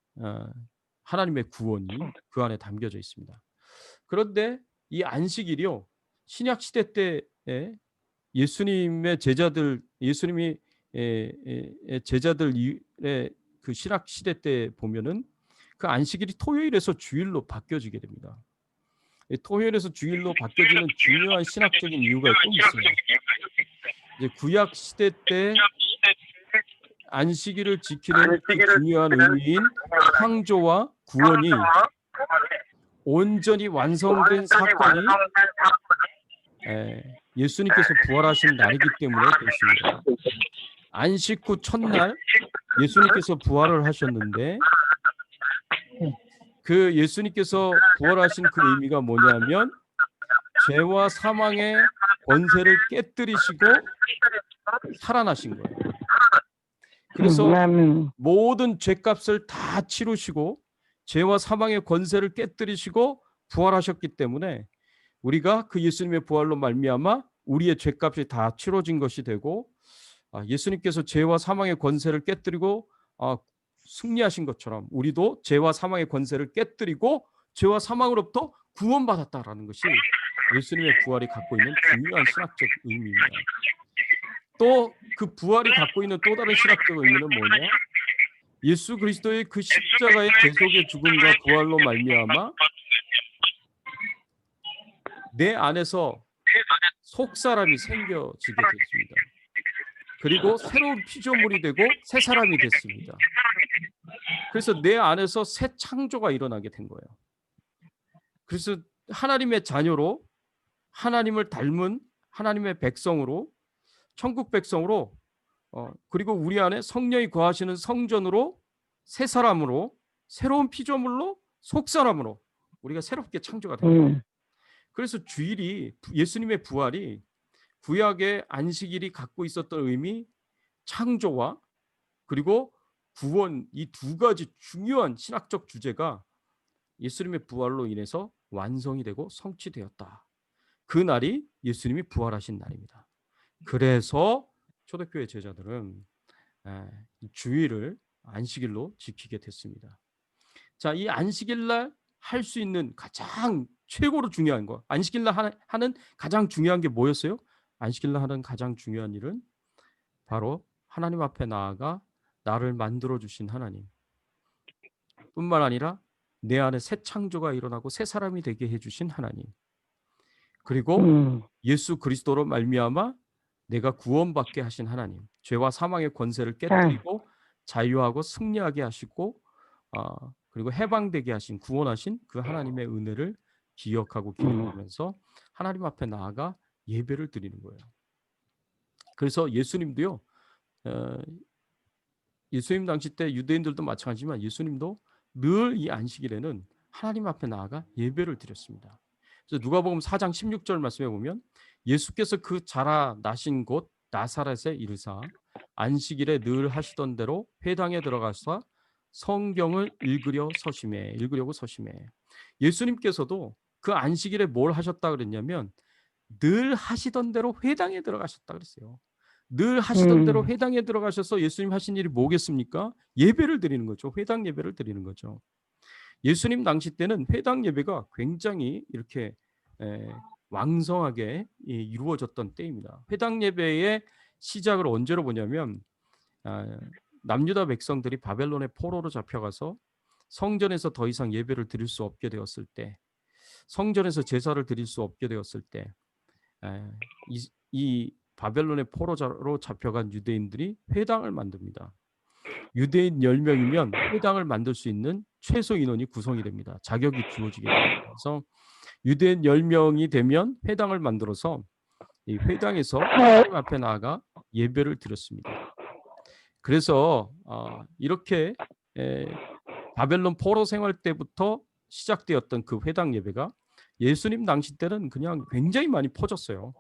하나님의 구원이 그 안에 담겨져 있습니다. 그런데 이 안식일이요 신약 시대 때에 예수님이 제자들의 그 신학 시대 때 보면은 그 안식일이 토요일에서 주일로 바뀌어지게 됩니다. 토요일에서 주일로 바뀌어지는 중요한 신학적인 이유가 또 있어요. 이제 구약 시대 때 안식일을 지키는 그 중요한 의미인 창조와 구원이 온전히 완성된 사건이 예수님께서 부활하신 날이기 때문에 그렇습니다. 안식 후 첫날 예수님께서 부활을 하셨는데 그 예수님께서 부활하신 그 의미가 뭐냐면 죄와 사망의 권세를 깨뜨리시고 살아나신 거예요. 그래서 모든 죄값을 다 치르시고 죄와 사망의 권세를 깨뜨리시고 부활하셨기 때문에 우리가 그 예수님의 부활로 말미암아 우리의 죄값이 다 치러진 것이 되고 예수님께서 죄와 사망의 권세를 깨뜨리고 승리하신 것처럼 우리도 죄와 사망의 권세를 깨뜨리고 죄와 사망으로부터 구원받았다라는 것이 예수님의 부활이 갖고 있는 중요한 신학적 의미입니다. 또 그 부활이 갖고 있는 또 다른 신학적 의미는 뭐냐? 예수 그리스도의 그 십자가의 대속의 죽음과 부활로 말미암아 내 안에서 속사람이 생겨지게 됐습니다. 그리고 새로운 피조물이 되고 새 사람이 됐습니다. 그래서 내 안에서 새 창조가 일어나게 된 거예요. 그래서 하나님의 자녀로 하나님을 닮은 하나님의 백성으로 천국 백성으로 그리고 우리 안에 성령이 거하시는 성전으로 새 사람으로 새로운 피조물로 속사람으로 우리가 새롭게 창조가 된 거예요. 그래서 주일이 예수님의 부활이 구약의 안식일이 갖고 있었던 의미 창조와 그리고 구원, 이 두 가지 중요한 신학적 주제가 예수님의 부활로 인해서 완성이 되고 성취되었다. 그 날이 예수님이 부활하신 날입니다. 그래서 초대교회 제자들은 이 주일을 안식일로 지키게 됐습니다. 자, 이 안식일 날 할 수 있는 가장 최고로 중요한 거, 안식일 날 하는 가장 중요한 게 뭐였어요? 안식일 날 하는 가장 중요한 일은 바로 하나님 앞에 나아가 나를 만들어 주신 하나님 뿐만 아니라 내 안에 새 창조가 일어나고 새 사람이 되게 해주신 하나님, 그리고 예수 그리스도로 말미암아 내가 구원받게 하신 하나님, 죄와 사망의 권세를 깨뜨리고 자유하고 승리하게 하시고 그리고 해방되게 하신, 구원하신 그 하나님의 은혜를 기억하고 기념하면서 하나님 앞에 나아가 예배를 드리는 거예요. 그래서 예수님도요, 예수님 당시 때 유대인들도 마찬가지지만 예수님도 늘 이 안식일에는 하나님 앞에 나아가 예배를 드렸습니다. 그래서 누가복음 4장 16절 말씀에 보면 예수께서 그 자라 나신 곳 나사렛에 이르사 안식일에 늘 하시던 대로 회당에 들어가서 성경을 읽으려고 서심해. 예수님께서도 그 안식일에 뭘 하셨다 그랬냐면 늘 하시던 대로 회당에 들어가셨다 그랬어요. 늘 하시던 대로 회당에 들어가셔서 예수님 하신 일이 뭐겠습니까? 예배를 드리는 거죠. 회당 예배를 드리는 거죠. 예수님 당시 때는 회당 예배가 굉장히 이렇게 왕성하게 이루어졌던 때입니다. 회당 예배의 시작을 언제로 보냐면 남유다 백성들이 바벨론의 포로로 잡혀가서 성전에서 더 이상 예배를 드릴 수 없게 되었을 때, 성전에서 제사를 드릴 수 없게 되었을 때, 이 바벨론의 포로로 잡혀간 유대인들이 회당을 만듭니다. 유대인 10명이면 회당을 만들 수 있는 최소 인원이 구성이 됩니다. 자격이 주어지게 됩니다. 그래서 유대인 10명이 되면 회당을 만들어서 이 회당에서 하나님 앞에 나아가 예배를 드렸습니다. 그래서 이렇게 바벨론 포로 생활 때부터 시작되었던 그 회당 예배가 예수님 당시 때는 그냥 굉장히 많이 퍼졌어요.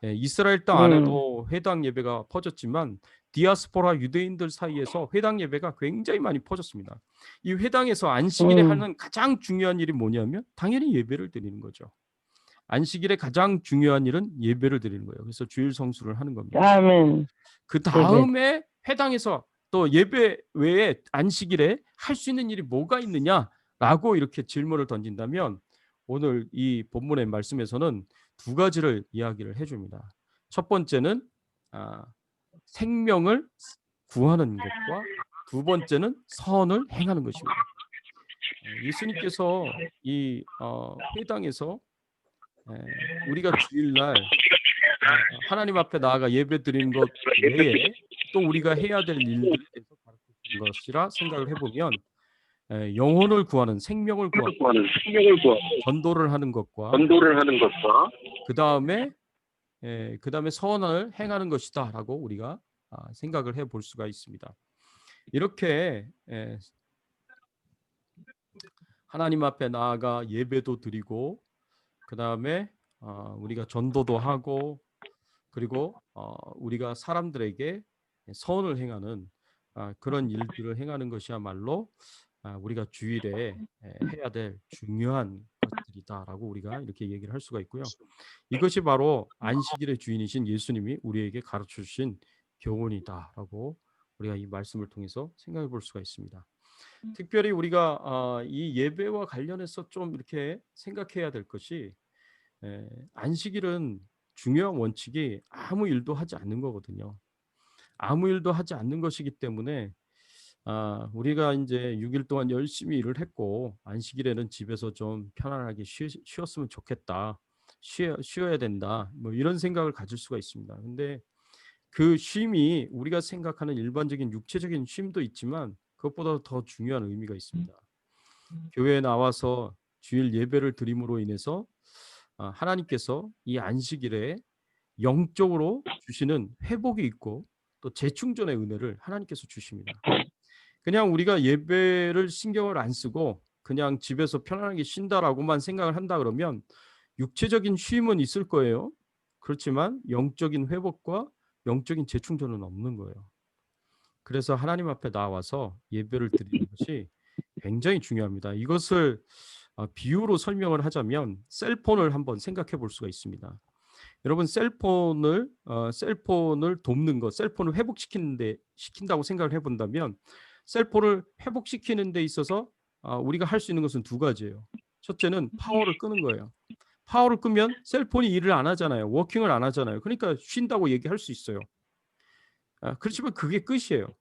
이스라엘 땅 안에도 회당 예배가 퍼졌지만 디아스포라 유대인들 사이에서 회당 예배가 굉장히 많이 퍼졌습니다. 이 회당에서 안식일에 하는 가장 중요한 일이 뭐냐면 당연히 예배를 드리는 거죠. 안식일의 가장 중요한 일은 예배를 드리는 거예요. 그래서 주일 성수를 하는 겁니다. 아멘. 그 다음에 회당에서 또 예배 외에 안식일에 할 수 있는 일이 뭐가 있느냐라고 이렇게 질문을 던진다면 오늘 이 본문의 말씀에서는 두 가지를 이야기를 해줍니다. 첫 번째는 생명을 구하는 것과 두 번째는 선을 행하는 것입니다. 예수님께서 이 회당에서 우리가 주일날 하나님 앞에 나아가 예배 드리는 것 외에 또 우리가 해야 될 일들에 대해서 가르치는 것이라 생각을 해보면 영혼을 구하는, 생명을 구하는, 전도를 하는 것과 그 다음에 선을 행하는 것이다라고 우리가 생각을 해볼 수가 있습니다. 이렇게 하나님 앞에 나아가 예배도 드리고 그 다음에 우리가 전도도 하고 그리고 우리가 사람들에게 선을 행하는 그런 일들을 행하는 것이야말로 우리가 주일에 해야 될 중요한 것들이다라고 우리가 이렇게 얘기를 할 수가 있고요. 이것이 바로 안식일의 주인이신 예수님이 우리에게 가르쳐 주신 교훈이다라고 우리가 이 말씀을 통해서 생각해 볼 수가 있습니다. 특별히 우리가 이 예배와 관련해서 좀 이렇게 생각해야 될 것이 안식일은 중요한 원칙이 아무 일도 하지 않는 거거든요. 아무 일도 하지 않는 것이기 때문에 우리가 이제 6일 동안 열심히 일을 했고 안식일에는 집에서 좀 편안하게 쉬었으면 좋겠다. 쉬어야 된다. 뭐 이런 생각을 가질 수가 있습니다. 근데 그 쉼이 우리가 생각하는 일반적인 육체적인 쉼도 있지만 그것보다 더 중요한 의미가 있습니다. 교회에 나와서 주일 예배를 드림으로 인해서 하나님께서 이 안식일에 영적으로 주시는 회복이 있고 또 재충전의 은혜를 하나님께서 주십니다. 그냥 우리가 예배를 신경을 안 쓰고 그냥 집에서 편안하게 쉰다라고만 생각을 한다 그러면 육체적인 쉼은 있을 거예요. 그렇지만 영적인 회복과 영적인 재충전은 없는 거예요. 그래서 하나님 앞에 나와서 예배를 드리는 것이 굉장히 중요합니다. 이것을 비유로 설명을 하자면 셀폰을 한번 생각해 볼 수가 있습니다. 여러분 셀폰을 돕는 것, 셀폰을 시킨다고 생각을 해본다면 셀폰을 회복시키는 데 있어서 우리가 할 수 있는 것은 두 가지예요. 첫째는 파워를 끄는 거예요. 파워를 끄면 셀폰이 일을 안 하잖아요. 워킹을 안 하잖아요. 그러니까 쉰다고 얘기할 수 있어요. 그렇지만 그게 끝이에요.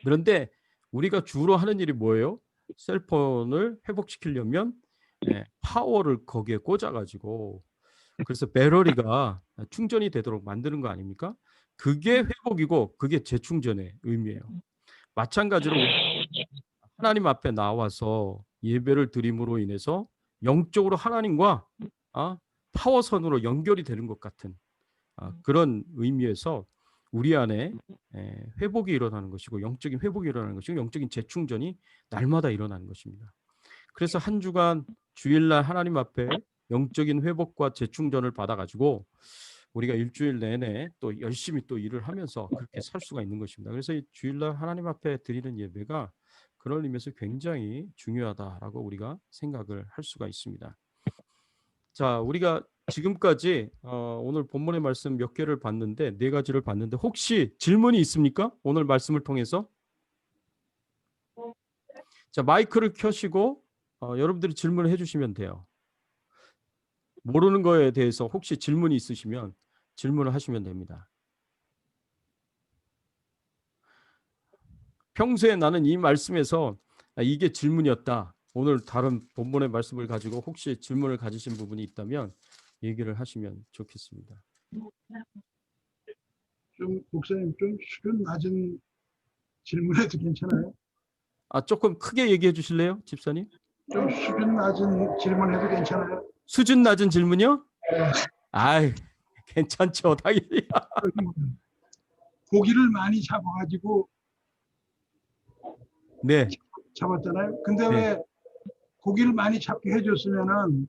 그런데 우리가 주로 하는 일이 뭐예요? 셀폰을 회복시키려면 파워를 거기에 꽂아가지고 그래서 배터리가 충전이 되도록 만드는 거 아닙니까? 그게 회복이고 그게 재충전의 의미예요. 마찬가지로 하나님 앞에 나와서 예배를 드림으로 인해서 영적으로 하나님과 파워선으로 연결이 되는 것 같은 그런 의미에서 우리 안에 회복이 일어나는 것이고 영적인 회복이 일어나는 것이고 영적인 재충전이 날마다 일어나는 것입니다. 그래서 한 주간 주일날 하나님 앞에 영적인 회복과 재충전을 받아가지고 우리가 일주일 내내 또 열심히 또 일을 하면서 그렇게 살 수가 있는 것입니다. 그래서 이 주일날 하나님 앞에 드리는 예배가 그런 의미에서 굉장히 중요하다라고 우리가 생각을 할 수가 있습니다. 자, 우리가 지금까지 오늘 본문의 말씀 몇 개를 봤는데 4가지를 봤는데 혹시 질문이 있습니까? 오늘 말씀을 통해서? 자, 마이크를 켜시고 여러분들이 질문을 해주시면 돼요. 모르는 거에 대해서 혹시 질문이 있으시면 질문을 하시면 됩니다. 평소에 나는 이 말씀에서 이게 질문이었다. 오늘 다른 본문의 말씀을 가지고 혹시 질문을 가지신 부분이 있다면 얘기를 하시면 좋겠습니다. 좀 목사님 좀 수준 낮은 질문해도 괜찮아요? 조금 크게 얘기해 주실래요, 집사님? 좀 수준 낮은 질문해도 괜찮아요? 수준 낮은 질문이요? 아이, 괜찮죠, 당연히. 고기를 많이 잡아가지고 네. 잡았잖아요. 근데 네. 왜 고기를 많이 잡게 해줬으면은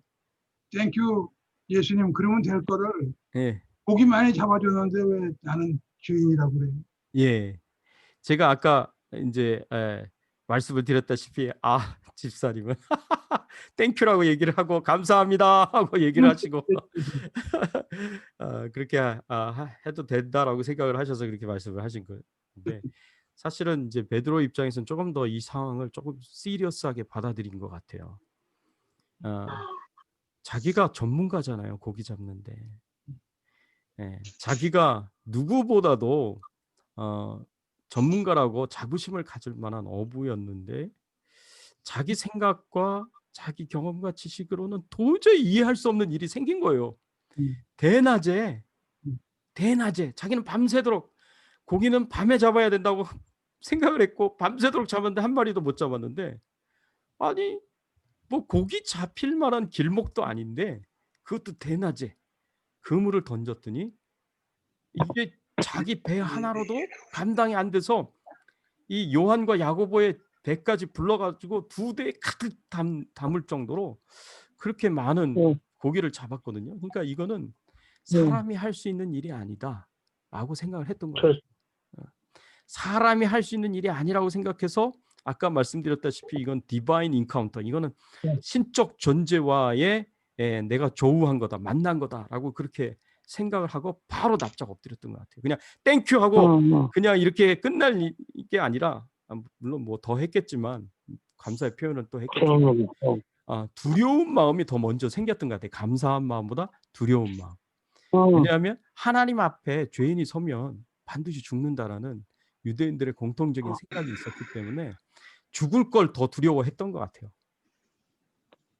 땡큐 예수님 그러면 될 거를 네. 고기 많이 잡아줬는데 왜 나는 주인이라고 그래요? 예. 제가 아까 이제 말씀을 드렸다시피 집사님은 땡큐라고 얘기를 하고 감사합니다 하고 얘기를 하시고 그렇게 해도 된다라고 생각을 하셔서 그렇게 말씀을 하신 건데 사실은 이제 베드로 입장에서는 조금 더 이 상황을 조금 시리어스하게 받아들인 것 같아요. 자기가 전문가잖아요, 고기 잡는데. 자기가 누구보다도 전문가라고 자부심을 가질 만한 어부였는데 자기 생각과 자기 경험과 지식으로는 도저히 이해할 수 없는 일이 생긴 거예요. 대낮에 자기는 밤새도록 고기는 밤에 잡아야 된다고 생각을 했고 밤새도록 잡았는데 한 마리도 못 잡았는데 아니 뭐 고기 잡힐 만한 길목도 아닌데 그것도 대낮에 그물을 던졌더니 이게 자기 배 하나로도 감당이 안 돼서 이 요한과 야고보의 배까지 불러가지고 2대 가득 담을 정도로 그렇게 많은 고기를 잡았거든요. 그러니까 이거는 사람이 할 수 있는 일이 아니다라고 생각을 했던 거예요. 사람이 할 수 있는 일이 아니라고 생각해서 아까 말씀드렸다시피 이건 디바인 인카운터, 이거는 신적 존재와의 내가 조우한 거다, 만난 거다라고 그렇게 생각을 하고 바로 납작 엎드렸던 것 같아요. 그냥 땡큐 하고 그냥 이렇게 끝날 게 아니라 물론 뭐 더 했겠지만 감사의 표현은 또 했겠지만 두려운 마음이 더 먼저 생겼던 것 같아요. 감사한 마음보다 두려운 마음. 왜냐하면 하나님 앞에 죄인이 서면 반드시 죽는다라는 유대인들의 공통적인 생각이 있었기 때문에 죽을 걸 더 두려워했던 것 같아요.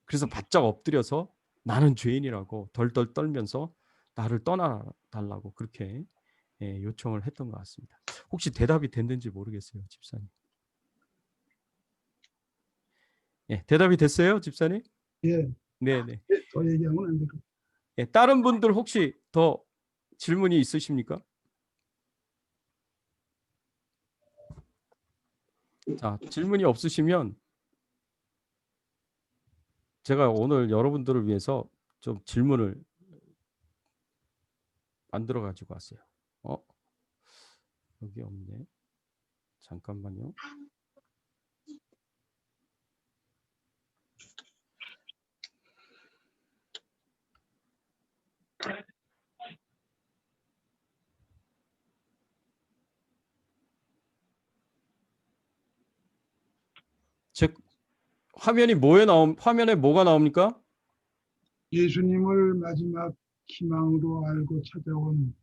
그래서 바짝 엎드려서 나는 죄인이라고 덜덜 떨면서 나를 떠나달라고 그렇게 요청을 했던 것 같습니다. 혹시 대답이 됐는지 모르겠어요, 집사님. 대답이 됐어요, 집사님? 예. 네네. 더 얘기하면 안 되고. 다른 분들 혹시 더 질문이 있으십니까? 자, 질문이 없으시면 제가 오늘 여러분들을 위해서 좀 질문을 만들어 가지고 왔어요. 여기 없네. 잠깐만요. 즉 화면에 뭐가 나옵니까? 예수님을 마지막 희망으로 알고 찾아온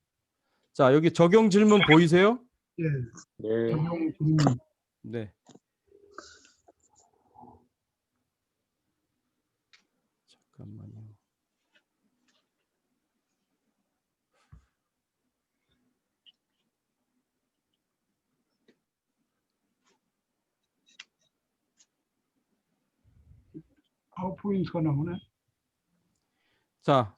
자, 여기 적용 질문 보이세요? 예, 네. 적용 질문. 네. 잠깐만요. 파워포인트가 나오네. 자,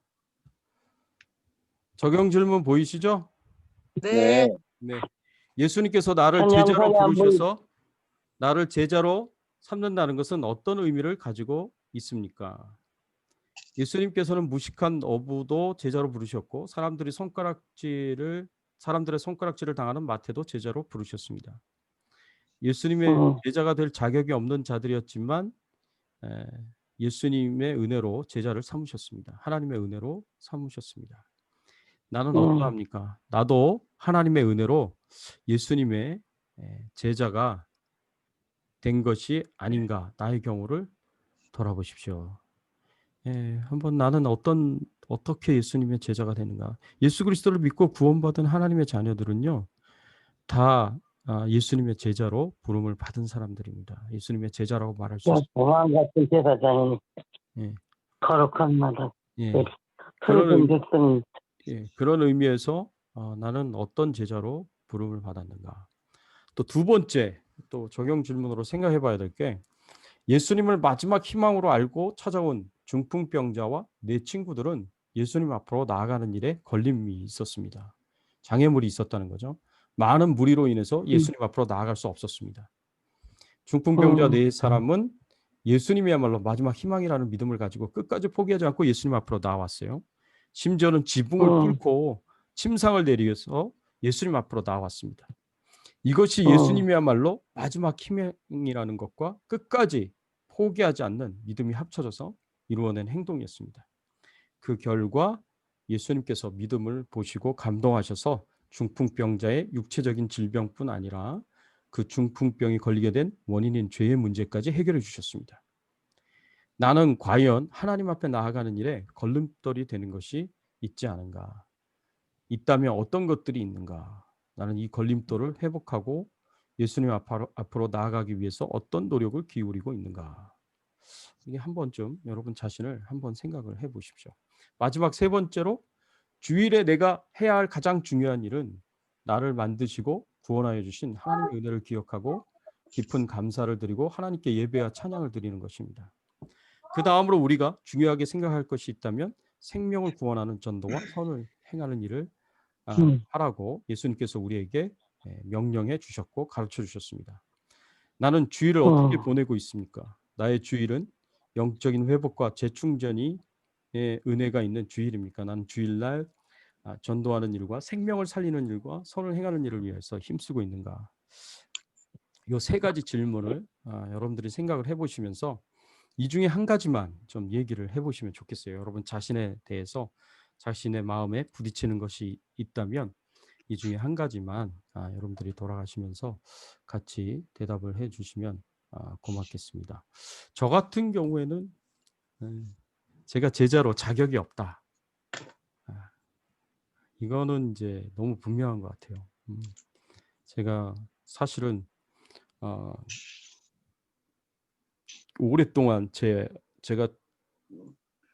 적용 질문 보이시죠? 네. 네. 예수님께서 나를 한양선이 제자로 안 부르셔서 나를 제자로 삼는다는 것은 어떤 의미를 가지고 있습니까? 예수님께서는 무식한 어부도 제자로 부르셨고 사람들의 손가락질을 당하는 마태도 제자로 부르셨습니다. 예수님의 제자가 될 자격이 없는 자들이었지만 예수님의 은혜로 제자를 삼으셨습니다. 하나님의 은혜로 삼으셨습니다. 나는 어떠합니까? 나도 하나님의 은혜로 예수님의 제자가 된 것이 아닌가? 나의 경우를 돌아보십시오. 한번 나는 어떻게 예수님의 제자가 되는가? 예수 그리스도를 믿고 구원받은 하나님의 자녀들은요, 다 예수님의 제자로 부름을 받은 사람들입니다. 예수님의 제자라고 말할 수 있습니다. 보안 같은 제사장은 예. 거룩한 마다 예. 푸른 백성은 그런 의미에서 나는 어떤 제자로 부름을 받았는가? 또 두 번째 또 적용 질문으로 생각해 봐야 될 게 예수님을 마지막 희망으로 알고 찾아온 중풍병자와 네 친구들은 예수님 앞으로 나아가는 일에 걸림이 있었습니다. 장애물이 있었다는 거죠. 많은 무리로 인해서 예수님 앞으로 나아갈 수 없었습니다. 중풍병자 네 사람은 예수님이야말로 마지막 희망이라는 믿음을 가지고 끝까지 포기하지 않고 예수님 앞으로 나왔어요. 심지어는 지붕을 뚫고 침상을 내리면서 예수님 앞으로 나왔습니다. 이것이 예수님이야말로 마지막 희망이라는 것과 끝까지 포기하지 않는 믿음이 합쳐져서 이루어낸 행동이었습니다. 그 결과 예수님께서 믿음을 보시고 감동하셔서 중풍병자의 육체적인 질병뿐 아니라 그 중풍병이 걸리게 된 원인인 죄의 문제까지 해결해 주셨습니다. 나는 과연 하나님 앞에 나아가는 일에 걸림돌이 되는 것이 있지 않은가? 있다면 어떤 것들이 있는가? 나는 이 걸림돌을 회복하고 예수님 앞으로 나아가기 위해서 어떤 노력을 기울이고 있는가? 이게 한 번쯤 여러분 자신을 한번 생각을 해보십시오. 마지막 세 번째로 주일에 내가 해야 할 가장 중요한 일은 나를 만드시고 구원하여 주신 하나님의 은혜를 기억하고 깊은 감사를 드리고 하나님께 예배와 찬양을 드리는 것입니다. 그 다음으로 우리가 중요하게 생각할 것이 있다면 생명을 구원하는 전도와 선을 행하는 일을 하라고 예수님께서 우리에게 명령해 주셨고 가르쳐 주셨습니다. 나는 주일을 어떻게 보내고 있습니까? 나의 주일은 영적인 회복과 재충전이 은혜가 있는 주일입니까? 나는 주일날 전도하는 일과 생명을 살리는 일과 선을 행하는 일을 위해서 힘쓰고 있는가? 이 세 가지 질문을 여러분들이 생각을 해보시면서 이 중에 한 가지만 좀 얘기를 해보시면 좋겠어요. 여러분 자신에 대해서 자신의 마음에 부딪히는 것이 있다면 이 중에 한 가지만 여러분들이 돌아가시면서 같이 대답을 해주시면 고맙겠습니다. 저 같은 경우에는 제가 제자로 자격이 없다. 이거는 이제 너무 분명한 것 같아요. 제가 사실은 오랫동안 제가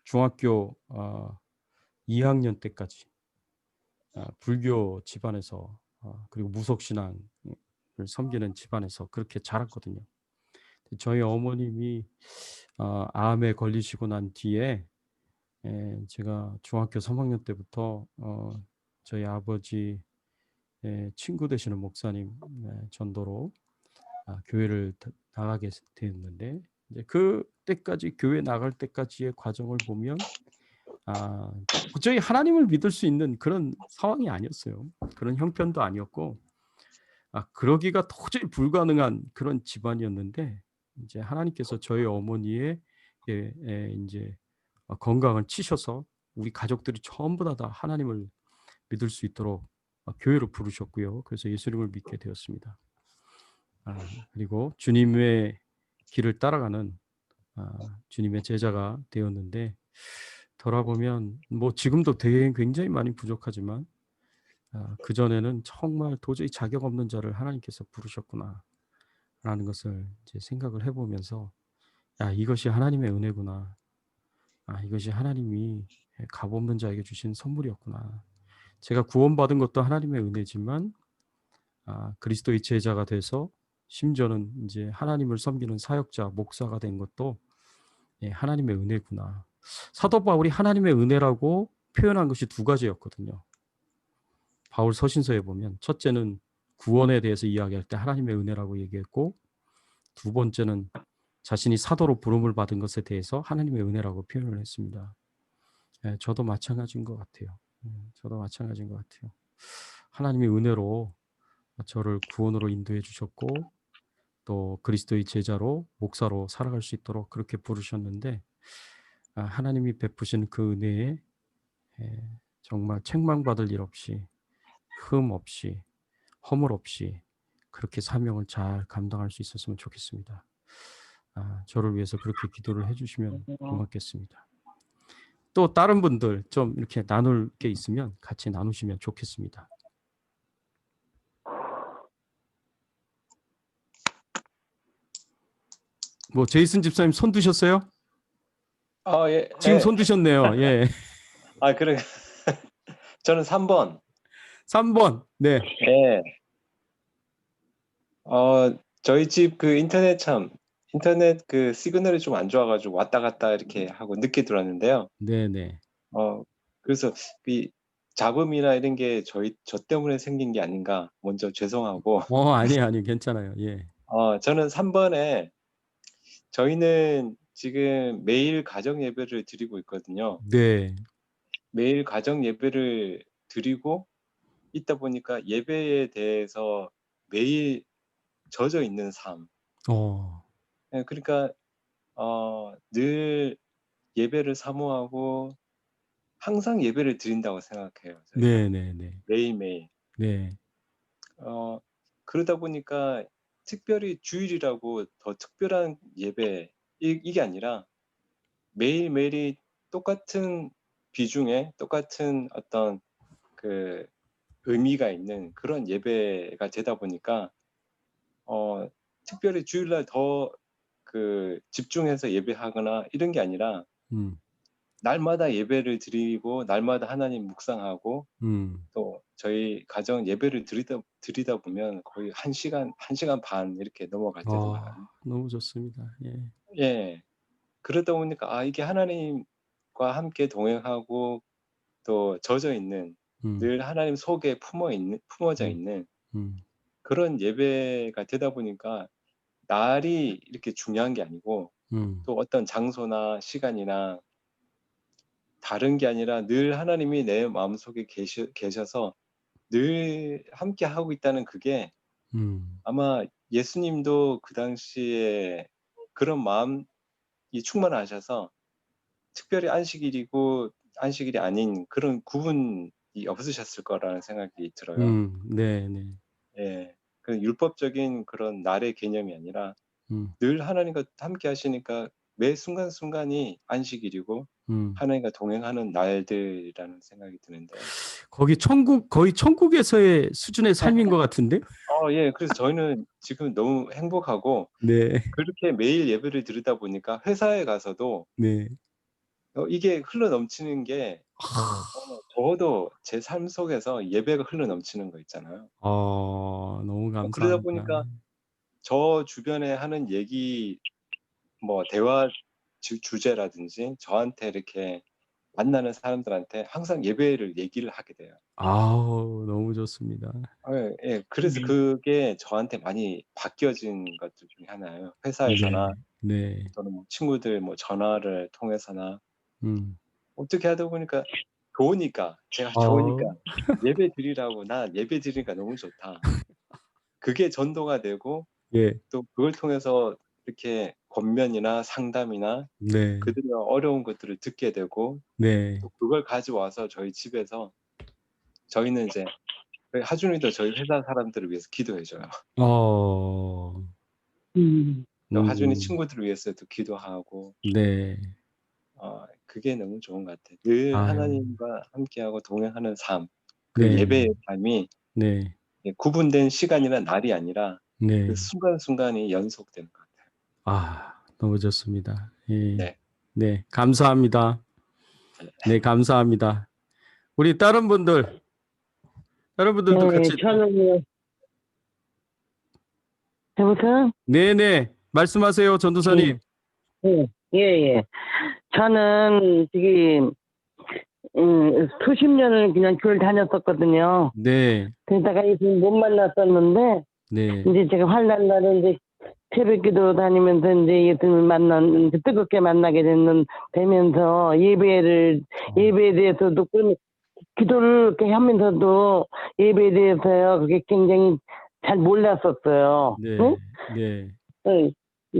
중학교 2학년 때까지 불교 집안에서 그리고 무속신앙을 섬기는 집안에서 그렇게 자랐거든요. 저희 어머님이 암에 걸리시고 난 뒤에 제가 중학교 3학년 때부터 저희 아버지 친구 되시는 목사님 전도로 교회를 나가게 되었는데 이제 그때까지 교회 나갈 때까지의 과정을 보면 도저히 하나님을 믿을 수 있는 그런 상황이 아니었어요. 그런 형편도 아니었고 그러기가 도저히 불가능한 그런 집안이었는데 이제 하나님께서 저희 어머니의 이제 건강을 치셔서 우리 가족들이 전부 다 하나님을 믿을 수 있도록 교회로 부르셨고요. 그래서 예수님을 믿게 되었습니다. 그리고 주님의 길을 따라가는 주님의 제자가 되었는데 돌아보면 뭐 지금도 굉장히 많이 부족하지만 그전에는 정말 도저히 자격 없는 자를 하나님께서 부르셨구나 라는 것을 이제 생각을 해보면서 이것이 하나님의 은혜구나. 이것이 하나님이 값 없는 자에게 주신 선물이었구나. 제가 구원받은 것도 하나님의 은혜지만 그리스도의 제자가 돼서 심지어는 이제 하나님을 섬기는 사역자, 목사가 된 것도 하나님의 은혜구나. 사도 바울이 하나님의 은혜라고 표현한 것이 두 가지였거든요. 바울 서신서에 보면 첫째는 구원에 대해서 이야기할 때 하나님의 은혜라고 얘기했고 두 번째는 자신이 사도로 부름을 받은 것에 대해서 하나님의 은혜라고 표현을 했습니다. 저도 마찬가지인 것 같아요. 저도 마찬가지인 것 같아요. 하나님의 은혜로 저를 구원으로 인도해 주셨고 또 그리스도의 제자로 목사로 살아갈 수 있도록 그렇게 부르셨는데 하나님이 베푸신 그 은혜에 정말 책망받을 일 없이 흠 없이 허물 없이 그렇게 사명을 잘 감당할 수 있었으면 좋겠습니다. 저를 위해서 그렇게 기도를 해주시면 고맙겠습니다. 또 다른 분들 좀 이렇게 나눌 게 있으면 같이 나누시면 좋겠습니다. 뭐 제이슨 집사님 손 드셨어요? 예. 지금 예. 손 드셨네요. 예. 그래. 저는 3번. 3번. 네. 예. 저희 집 그 인터넷 그 시그널이 좀 안 좋아가지고 왔다 갔다 이렇게 하고 늦게 들어왔는데요. 네네. 그래서 이 잡음이나 이런 게 저 때문에 생긴 게 아닌가 먼저 죄송하고. 아니에요. 괜찮아요. 예. 저는 3번에 저희는 지금 매일 가정 예배를 드리고 있거든요. 네. 매일 가정 예배를 드리고 있다 보니까 예배에 대해서 매일 젖어 있는 삶. 예, 그러니까 늘 예배를 사모하고 항상 예배를 드린다고 생각해요. 저희가. 네네네. 매일매일. 네. 그러다 보니까 특별히 주일이라고 더 특별한 예배 이게 아니라 매일매일이 똑같은 비중에 똑같은 어떤 그 의미가 있는 그런 예배가 되다 보니까 특별히 주일날 더 그 집중해서 예배하거나 이런 게 아니라 날마다 예배를 드리고 날마다 하나님 묵상하고 또 저희 가정 예배를 드리다 보면 거의 1시간 반 이렇게 넘어갈 때도 많아요. 너무 좋습니다. 예. 예. 그러다 보니까 이게 하나님과 함께 동행하고 또 젖어 있는 늘 하나님 속에 품어져 있는 그런 예배가 되다 보니까 날이 이렇게 중요한 게 아니고 또 어떤 장소나 시간이나 다른 게 아니라 늘 하나님이 내 마음속에 계셔서 늘 함께 하고 있다는 그게 아마 예수님도 그 당시에 그런 마음이 충만하셔서 특별히 안식일이고 안식일이 아닌 그런 구분이 없으셨을 거라는 생각이 들어요. 네네. 예. 그 율법적인 그런 날의 개념이 아니라 늘 하나님과 함께 하시니까 매 순간순간이 안식일이고 하나님과 동행하는 날들이라는 생각이 드는데. 거의 천국에서의 수준의 삶인 것 같은데? 예. 그래서 저희는 지금 너무 행복하고 네. 그렇게 매일 예배를 드리다 보니까 회사에 가서도 네. 이게 흘러넘치는 게 저도 제 삶 속에서 예배가 흘러넘치는 거 있잖아요. 너무 감사합니다. 그러다 보니까 저 주변에 하는 얘기 뭐 대화 주제라든지 저한테 이렇게 만나는 사람들한테 항상 예배를 얘기를 하게 돼요. 너무 좋습니다. 예. 그래서 그게 저한테 많이 바뀌어진 것들 중에 하나예요. 회사에서나 네. 또는 뭐 친구들 뭐 전화를 통해서나 어떻게 하다 보니까 제가 좋으니까 예배 드리라고 나 예배 드리니까 너무 좋다. 그게 전도가 되고 예. 또 그걸 통해서 이렇게 권면이나 상담이나 네. 그들의 어려운 것들을 듣게 되고 네. 또 그걸 가져와서 저희 집에서 저희는 이제 하준이도 저희 회사 사람들을 위해서 기도해줘요. 어. 또 하준이 음. 친구들을 위해서도 기도하고 네. 그게 너무 좋은 것 같아요. 늘 아유. 하나님과 함께하고 동행하는 삶, 그 네. 예배의 삶이 네. 구분된 시간이나 날이 아니라 네. 그 순간순간이 연속되는 것 같아요. 아, 너무 좋습니다. 예. 네. 네, 감사합니다. 네, 감사합니다. 우리 다른 분들도 네, 같이. 저는요. 여보세요? 네네, 말씀하세요, 전도사님. 예, 예, 예. 저는 지금 수십 년을 그냥 교회를 다녔었거든요. 네, 그러다가 예수님 못 만났었는데 네, 이제 제가 환난 날에 이제 새벽기도 다니면서 이제 예수님을 뜨겁게 만나게 되면서 예배에 대해서도 기도를 이렇게 하면서도 예배에 대해서요 그게 굉장히 잘 몰랐었어요. 네, 응? 네, 응.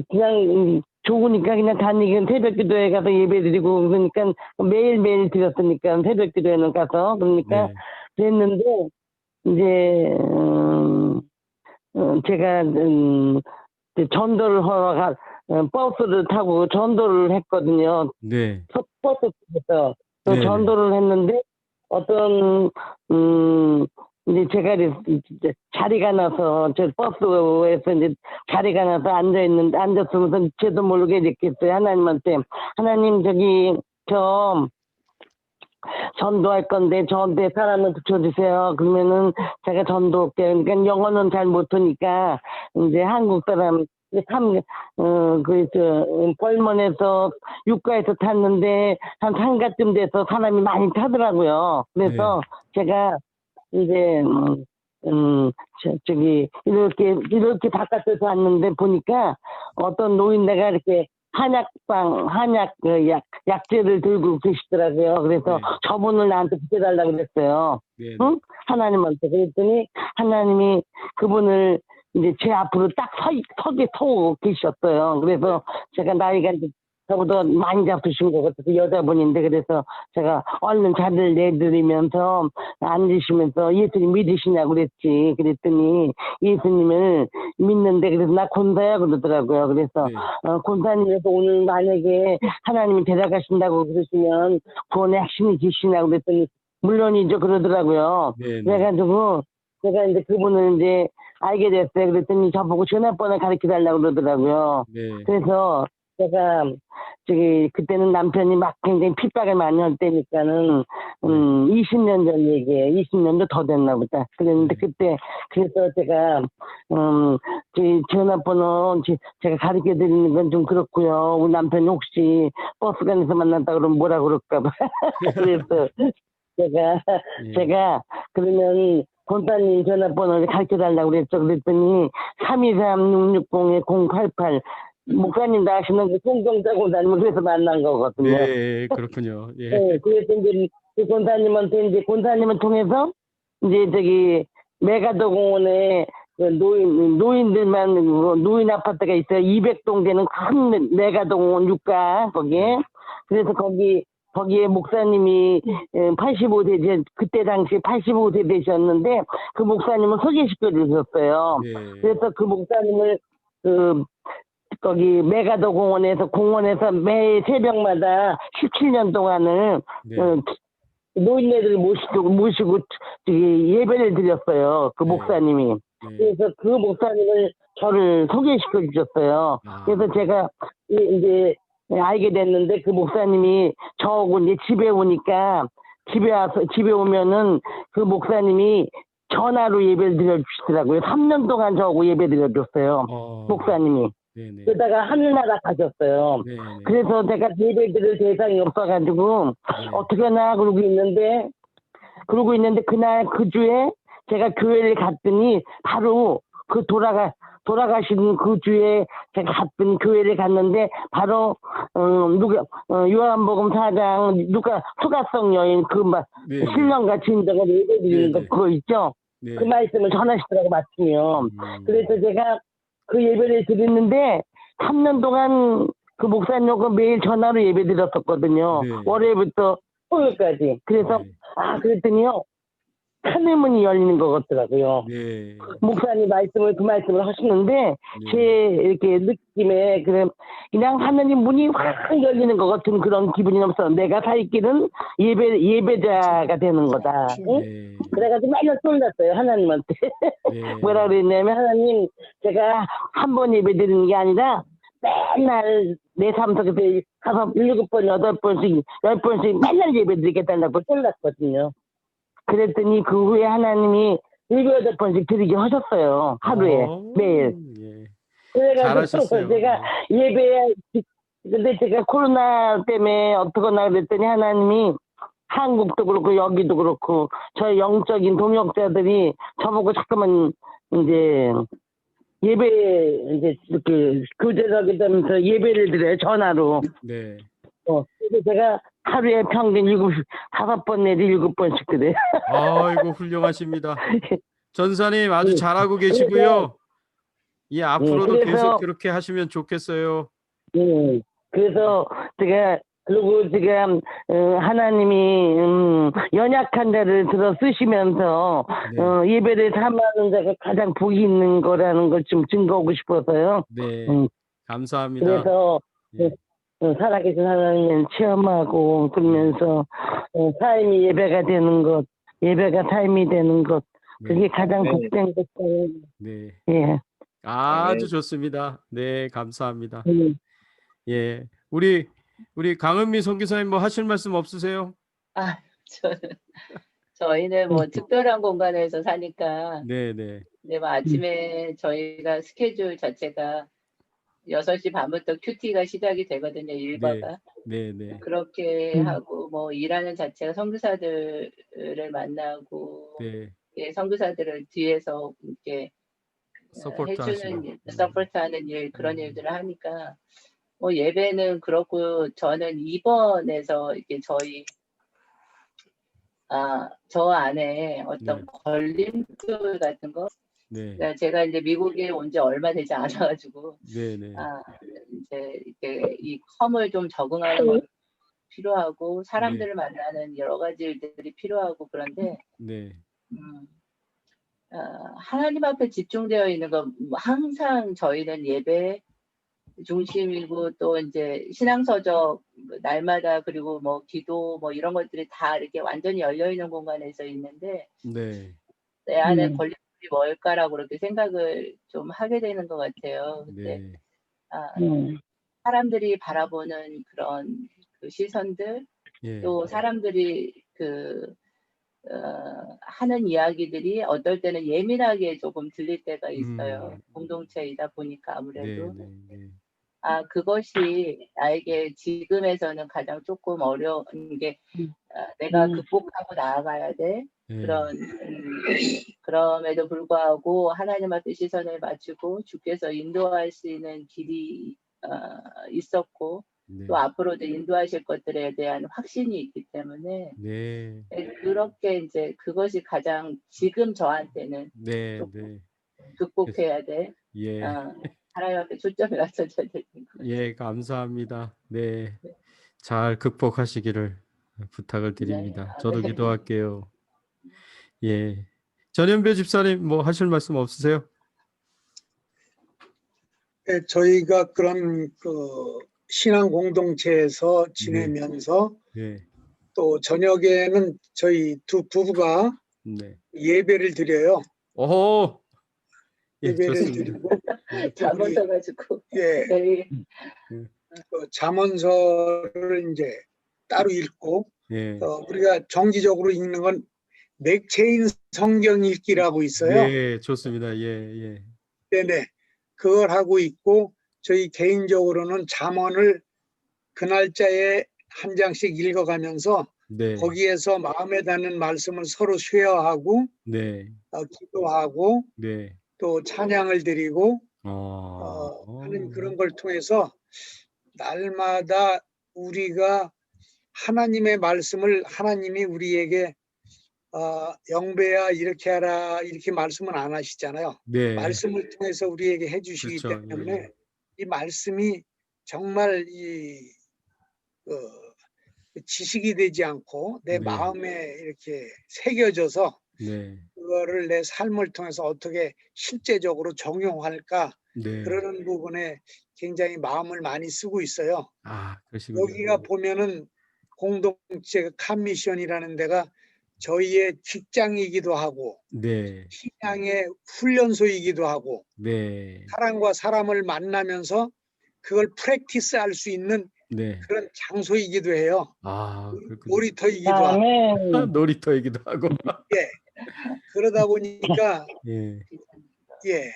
그냥 좋으니까 그냥 다니긴 새벽기도에 가서 예배드리고 그러니까 매일매일 드렸으니까 새벽기도에는 가서 그러니까 네, 그랬는데 이제 제가 전도를 하러 버스를 타고 전도를 했거든요. 네, 버스에서 또 네, 전도를 했는데 어떤 이제 제가 이제 자리가 나서 저 버스에서 이제 자리가 나서 앉았으면서 저도 모르게 이렇게 했어요. 하나님한테 하나님 저 전도할 건데 저한테 사람을 붙여주세요. 그러면은 제가 전도할게요. 그러니까 영어는 잘 못하니까 이제 한국 사람 벌먼에서 육가에서 탔는데 한 상가쯤 돼서 사람이 많이 타더라고요. 그래서 제가 이제 이렇게 바깥에서 왔는데 보니까 어떤 노인네가 이렇게 약재를 들고 계시더라고요. 그래서 네. 저분을 나한테 붙여달라고 그랬어요. 네, 응? 하나님한테. 그랬더니 하나님이 그분을 이제 제 앞으로 딱 서고 계셨어요. 그래서 제가 나이가 이제 저보다 많이 잡수신 것 같아서 여자분인데 그래서 제가 얼른 자리를 내드리면서 앉으시면서 예수님 믿으시냐고 그랬지. 그랬더니 예수님을 믿는데 그래서 나 곤사야 그러더라고요. 그래서 네. 곤사님에서 오늘 만약에 하나님이 데려가신다고 그러시면 구원의 핵심이 계시냐고 그랬더니 물론이죠 그러더라고요. 네, 네. 그래가지고 제가 이제 그분을 이제 알게 됐어요. 그랬더니 저보고 전화번호 가르쳐 달라고 그러더라고요. 네. 그래서 제가 그때는 남편이 막 굉장히 핍박을 많이 할 때니까는 20년 전 얘기예요. 20년도 더 됐나 보다. 그랬는데 그때 그래서 제가 제 전화번호 제가 가르쳐 드리는 건 좀 그렇고요. 우리 남편이 혹시 버스관에서 만난다 그러면 뭐라 그럴까 봐. 그래서 제가 그러면 권사님 전화번호를 가르쳐 달라고 그랬죠. 그랬더니 323-660-088 목사님도 아시는 그 송정자 권사님을 그래서 만난 거거든요. 네, 그렇군요. 예. 네, 그래서 이제 그 권사님한테 이제 권사님을 통해서 이제 메가더 공원에 그 노인 아파트가 있어요. 200동 되는 큰 메가더 공원 육가 거기에. 그래서 거기에 목사님이 85세, 그때 당시 85세 되셨는데 그 목사님을 소개시켜 주셨어요. 네. 그래서 그 목사님을 거기 메가더 공원에서 매일 새벽마다 17년 동안을 네. 노인네들 모시고 예배를 드렸어요. 그 네. 목사님이. 네. 그래서 그 목사님을 저를 소개시켜 주셨어요. 그래서 제가 이제 알게 됐는데 그 목사님이 저하고 이제 집에 오니까 집에 오면은 그 목사님이 전화로 예배를 드려주시더라고요. 3년 동안 저하고 예배 드려줬어요. 목사님이. 네네. 그러다가 하늘나라 가셨어요. 네네. 그래서 제가 예배 드릴 대상이 없어가지고 어떻게 하나 그러고 있는데 그날 그 주에 제가 교회를 갔더니 바로 그 돌아가신 그 주에 제가 갔던 교회를 갔는데 바로 요한복음 4장 누가 수가성 여인 네. 신령과 진정을 예배드리는 거 그거 있죠. 네. 그 말씀을 전하시더라고 마치면. 그래서 제가 그 예배를 드렸는데 3년 동안 그 목사님과 매일 전화로 예배 드렸었거든요. 네. 월요일부터 토요일까지. 그래서 네. 그랬더니요. 하늘 문이 열리는 것 같더라고요. 네. 목사님 그 말씀을 하시는데 네. 제 이렇게 느낌에 그냥 하나님 문이 확 열리는 것 같은 그런 기분이 없어. 내가 살 길은 예배자가 되는 거다. 응? 네. 그래가지고 맨날 쏠렸어요 하나님한테. 네. 뭐라 그랬냐면 하나님 제가 한 번 예배 드리는 게 아니라 맨날 내 삶 속에서 5, 7번, 8번씩, 10번씩 맨날 예배 드리겠다고 쏠랐거든요. 그랬더니 그 후에 하나님이 7, 8번씩 드리게 하셨어요. 하루에 매일. 예. 그래가지고 잘하셨어요. 제가 예배에 근데 제가 코로나 때문에 어떡하나 그랬더니 하나님이 한국도 그렇고 여기도 그렇고 저희 영적인 동역자들이 저보고 잠깐만 이제 예배 이제 이렇게 교제하게 되면서 예배를 드려요 전화로. 네. 그래서 제가 하루에 평균 5번 내지 7번씩 드려요. 아이고 훌륭하십니다. 전사님 아주 잘하고 계시고요. 예, 앞으로도 그래서- 계속 그렇게 하시면 좋겠어요. 그래서 제가 그리고 지금 하나님이 연약한 자를 들어 쓰시면서 네. 예배를 삼하는 자가 가장 복이 있는 거라는 걸 좀 증거하고 싶어서요. 네. 음. 감사합니다. 그래서 예. 살아계신 하나님을 체험하고 그러면서 삶이 예배가 되는 것, 예배가 삶이 되는 것, 그게 가장 네. 복된 것이에요. 네. 예. 아주 네. 좋습니다. 네, 감사합니다. 음. 예. 우리 강은미 선교사님 뭐 하실 말씀 없으세요? 저희는 뭐 특별한 공간에서 사니까 네, 네. 뭐 아침에 저희가 스케줄 자체가 6시 반부터 큐티가 시작이 되거든요. 일과가. 네, 네. 그렇게 하고 뭐 일하는 자체가 선교사들을 만나고 네. 예, 선교사들을 뒤에서 이렇게 서포트 하시고. 서포트하는 일 그런 일들을 하니까 뭐 예배는 그렇고 저는 입원해서 이게 저 안에 어떤 네. 걸림돌 같은 거 네. 그러니까 제가 이제 미국에 온 지 얼마 되지 않아가지고 네, 네. 이제 이렇게 이 컴을 좀 적응하는 건 필요하고 사람들을 네. 만나는 여러 가지 일들이 필요하고 그런데 네. 하나님 앞에 집중되어 있는 건 항상 저희는 예배 중심이고 또 이제 신앙서적 날마다 그리고 뭐 기도 뭐 이런 것들이 다 이렇게 완전히 열려 있는 공간에서 있는데 네. 내 안에 걸림돌이 뭘까라고 그렇게 생각을 좀 하게 되는 것 같아요. 근데 네. 사람들이 바라보는 그런 그 시선들 예. 또 사람들이 하는 이야기들이 어떨 때는 예민하게 조금 들릴 때가 있어요. 공동체이다 보니까 아무래도. 네, 네, 네. 그것이 나에게 지금에서는 가장 조금 어려운 게 내가 극복하고 나아가야 돼. 예. 그럼에도 불구하고 하나님 앞에 시선을 맞추고 주께서 인도하시는 길이 있었고 네. 또 앞으로도 인도하실 것들에 대한 확신이 있기 때문에 네. 그렇게 이제 그것이 가장 지금 저한테는 네, 조금 네. 극복해야 돼. 예. 하나님 앞에 초점이 맞춰져야 되는 거예요. 예, 감사합니다. 네. 잘 극복하시기를 부탁을 드립니다. 네. 저도 기도할게요. 예. 전현배 집사님 뭐 하실 말씀 없으세요? 네, 저희가 그런 그 신앙 공동체에서 지내면서 네. 또 저녁에는 저희 두 부부가 네. 예배를 드려요. 오. 예, 예배를 좋습니다. 드리고 잠옷어가지고 예, 내일 그 잠언서를 이제 따로 읽고 예. 우리가 정기적으로 읽는 건 맥체인 성경 읽기라고 있어요. 네, 좋습니다. 예, 예. 네네. 그걸 하고 있고 저희 개인적으로는 잠언을 그 날짜에 한 장씩 읽어가면서 네. 거기에서 마음에 닿는 말씀을 서로 쉐어하고 네. 기도하고 네. 또 찬양을 드리고 하는 그런 걸 통해서 날마다 우리가 하나님의 말씀을 하나님이 우리에게 영배야 이렇게 하라 이렇게 말씀은 안 하시잖아요. 네. 말씀을 통해서 우리에게 해주시기 그렇죠. 때문에 예. 이 말씀이 정말 지식이 되지 않고 내 네. 마음에 이렇게 새겨져서 네. 그거를 내 삶을 통해서 어떻게 실제적으로 적용할까 네. 그러는 부분에 굉장히 마음을 많이 쓰고 있어요. 아, 그러시군요. 여기가 보면은 공동체 칸미션이라는 데가 저희의 직장이기도 하고 네. 신앙의 훈련소이기도 하고 네. 사람과 사람을 만나면서 그걸 프랙티스 할 수 있는 네. 그런 장소이기도 해요. 아, 그렇군요. 놀이터이기도 하고. 아멘. 놀이터이기도 하고. 예. 그러다 보니까 예. 예.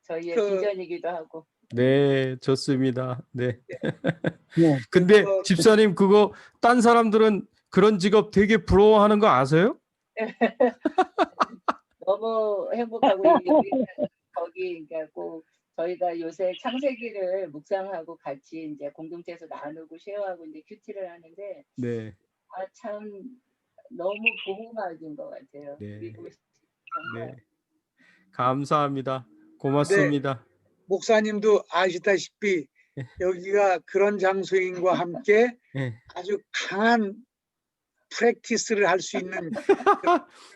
저희의 그- 비전이기도 하고. 네, 좋습니다. 네. 네. 근데 어, 집사님 그거 딴 사람들은 그런 직업 되게 부러워하는 거 아세요? 너무 행복하고 여기는 거기 그러니까 꼭 저희가 요새 창세기를 묵상하고 같이 이제 공동체에서 나누고 쉐어하고 이제 큐티를 하는데 네. 참 너무 보호막인 것 같아요. 네. 그리고 정말 네. 감사합니다. 고맙습니다. 목사님도 아시다시피 예. 여기가 그런 장소인과 함께 네. 아주 강한 프랙티스를 할 수 있는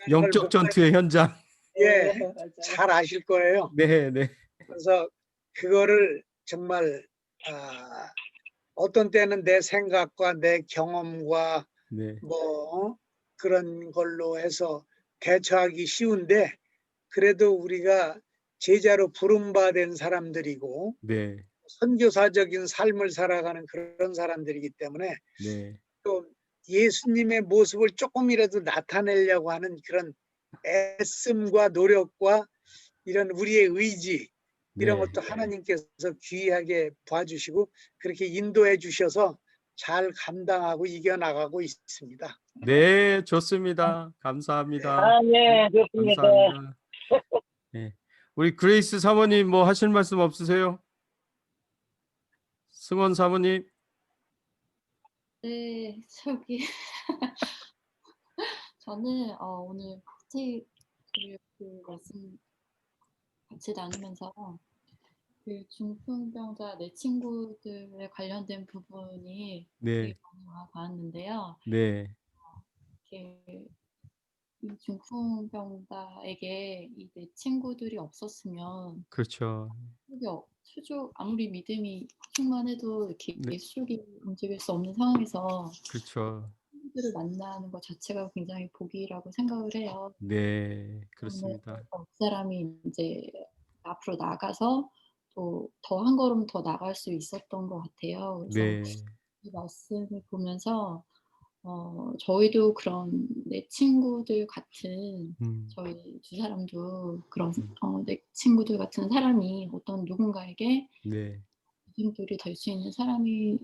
영적 전투의 현장. 예, 맞아요. 잘 아실 거예요. 네, 네. 그래서 그거를 정말 어떤 때는 내 생각과 내 경험과 네. 뭐 그런 걸로 해서 대처하기 쉬운데 그래도 우리가 제자로 부름받은 사람들이고 네. 선교사적인 삶을 살아가는 그런 사람들이기 때문에 네. 또 예수님의 모습을 조금이라도 나타내려고 하는 그런 애씀과 노력과 이런 우리의 의지 이런 네. 것도 하나님께서 귀하게 봐주시고 그렇게 인도해 주셔서 잘 감당하고 이겨나가고 있습니다. 네, 좋습니다. 감사합니다. 아, 네, 좋습니다. 감사합니다. 네. 우리 그레이스 사모님 뭐 하실 말씀 없으세요? 승원 사모님. 네, 저기 저는 오늘 큐티 그 말씀 같이 나누면서 그 중풍병자 내 친구들에 관련된 부분이 네. 되게 많이 와닿았는데요. 네. 이렇게 이 중풍병자에게 이 내 친구들이 없었으면 그렇죠. 수족 아무리 믿음이 충만해도 이렇게 네. 수족이 움직일 수 없는 상황에서 그렇죠. 친구들을 만나는 것 자체가 굉장히 복이라고 생각을 해요. 네, 그렇습니다. 그 사람이 이제 앞으로 나가서 또 더 한 걸음 더 나갈 수 있었던 것 같아요. 그래서 네. 이 말씀을 보면서 저희도 그런 내 친구들 같은 저희 두 사람도 그런 내 친구들 같은 사람이 어떤 누군가에게 네. 믿음돌이 될 수 있는 사람이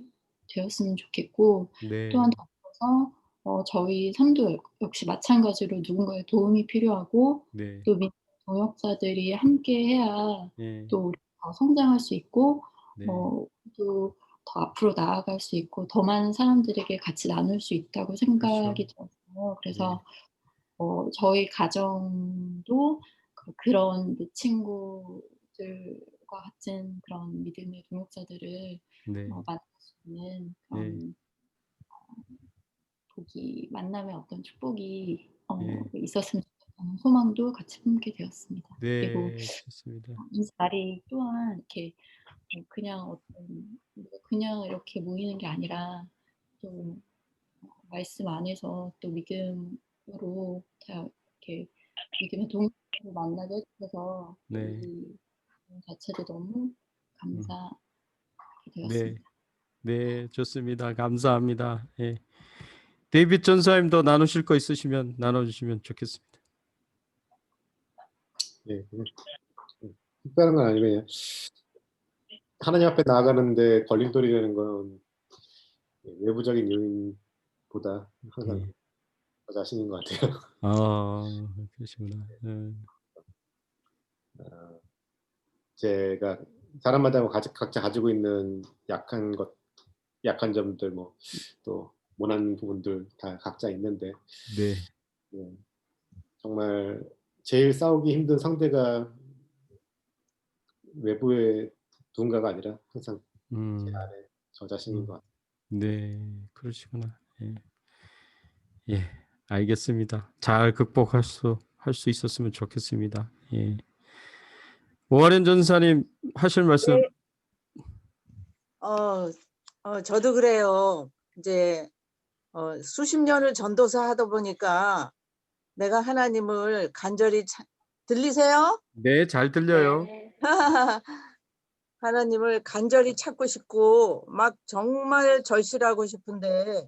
되었으면 좋겠고 네. 또한 더불어서 저희 삶도 역시 마찬가지로 누군가의 도움이 필요하고 네. 또 믿는 동역자들이 함께해야 네. 또 우리가 더 성장할 수 있고 네. 또 더 앞으로 나아갈 수 있고 더 많은 사람들에게 같이 나눌 수 있다고 생각이 들었어요. 그래서 저희 가정도 그런 내 친구들과 같은 그런 믿음의 동역자들을 네. 만날 수 있는 네. 그런 복이 만남의 어떤 축복이 네. 있었으면 좋겠다는 소망도 같이 품게 되었습니다. 그리고 네, 좋습니다. 이 자리 또한 이렇게 그냥 그냥 이렇게 모이는 게 아니라 또 말씀 안에서 또 믿음으로 다 이렇게 믿음의 동역자를 만나게 해주셔서 네. 이 자체도 너무 감사하게 네. 되었습니다. 네, 좋습니다. 감사합니다. 예. 데이빗 전사님도 나누실 거 있으시면 나눠주시면 좋겠습니다. 예, 특별한 건 아니고 그냥 하나님 앞에 나아가는데 걸림돌이 되는 건 외부적인 요인보다 항상 저 자신인 것 같아요. 그러시구나. 제가 사람마다 각자 가지고 있는 약한 점들 또 모난 부분들 다 각자 있는데 네. 정말 제일 싸우기 힘든 상대가 외부의 누군가가 아니라 항상 제 안에 저 자신인 것 같아요. 네, 그러시구나. 예. 예, 알겠습니다. 잘 극복할 수 있었으면 좋겠습니다. 예. 오하련 전사님 하실 말씀. 네. 저도 그래요. 이제 수십 년을 전도사 하다 보니까 내가 하나님을 간절히 들리세요? 네, 잘 들려요. 하나님을 간절히 찾고 싶고 막 정말 절실하고 싶은데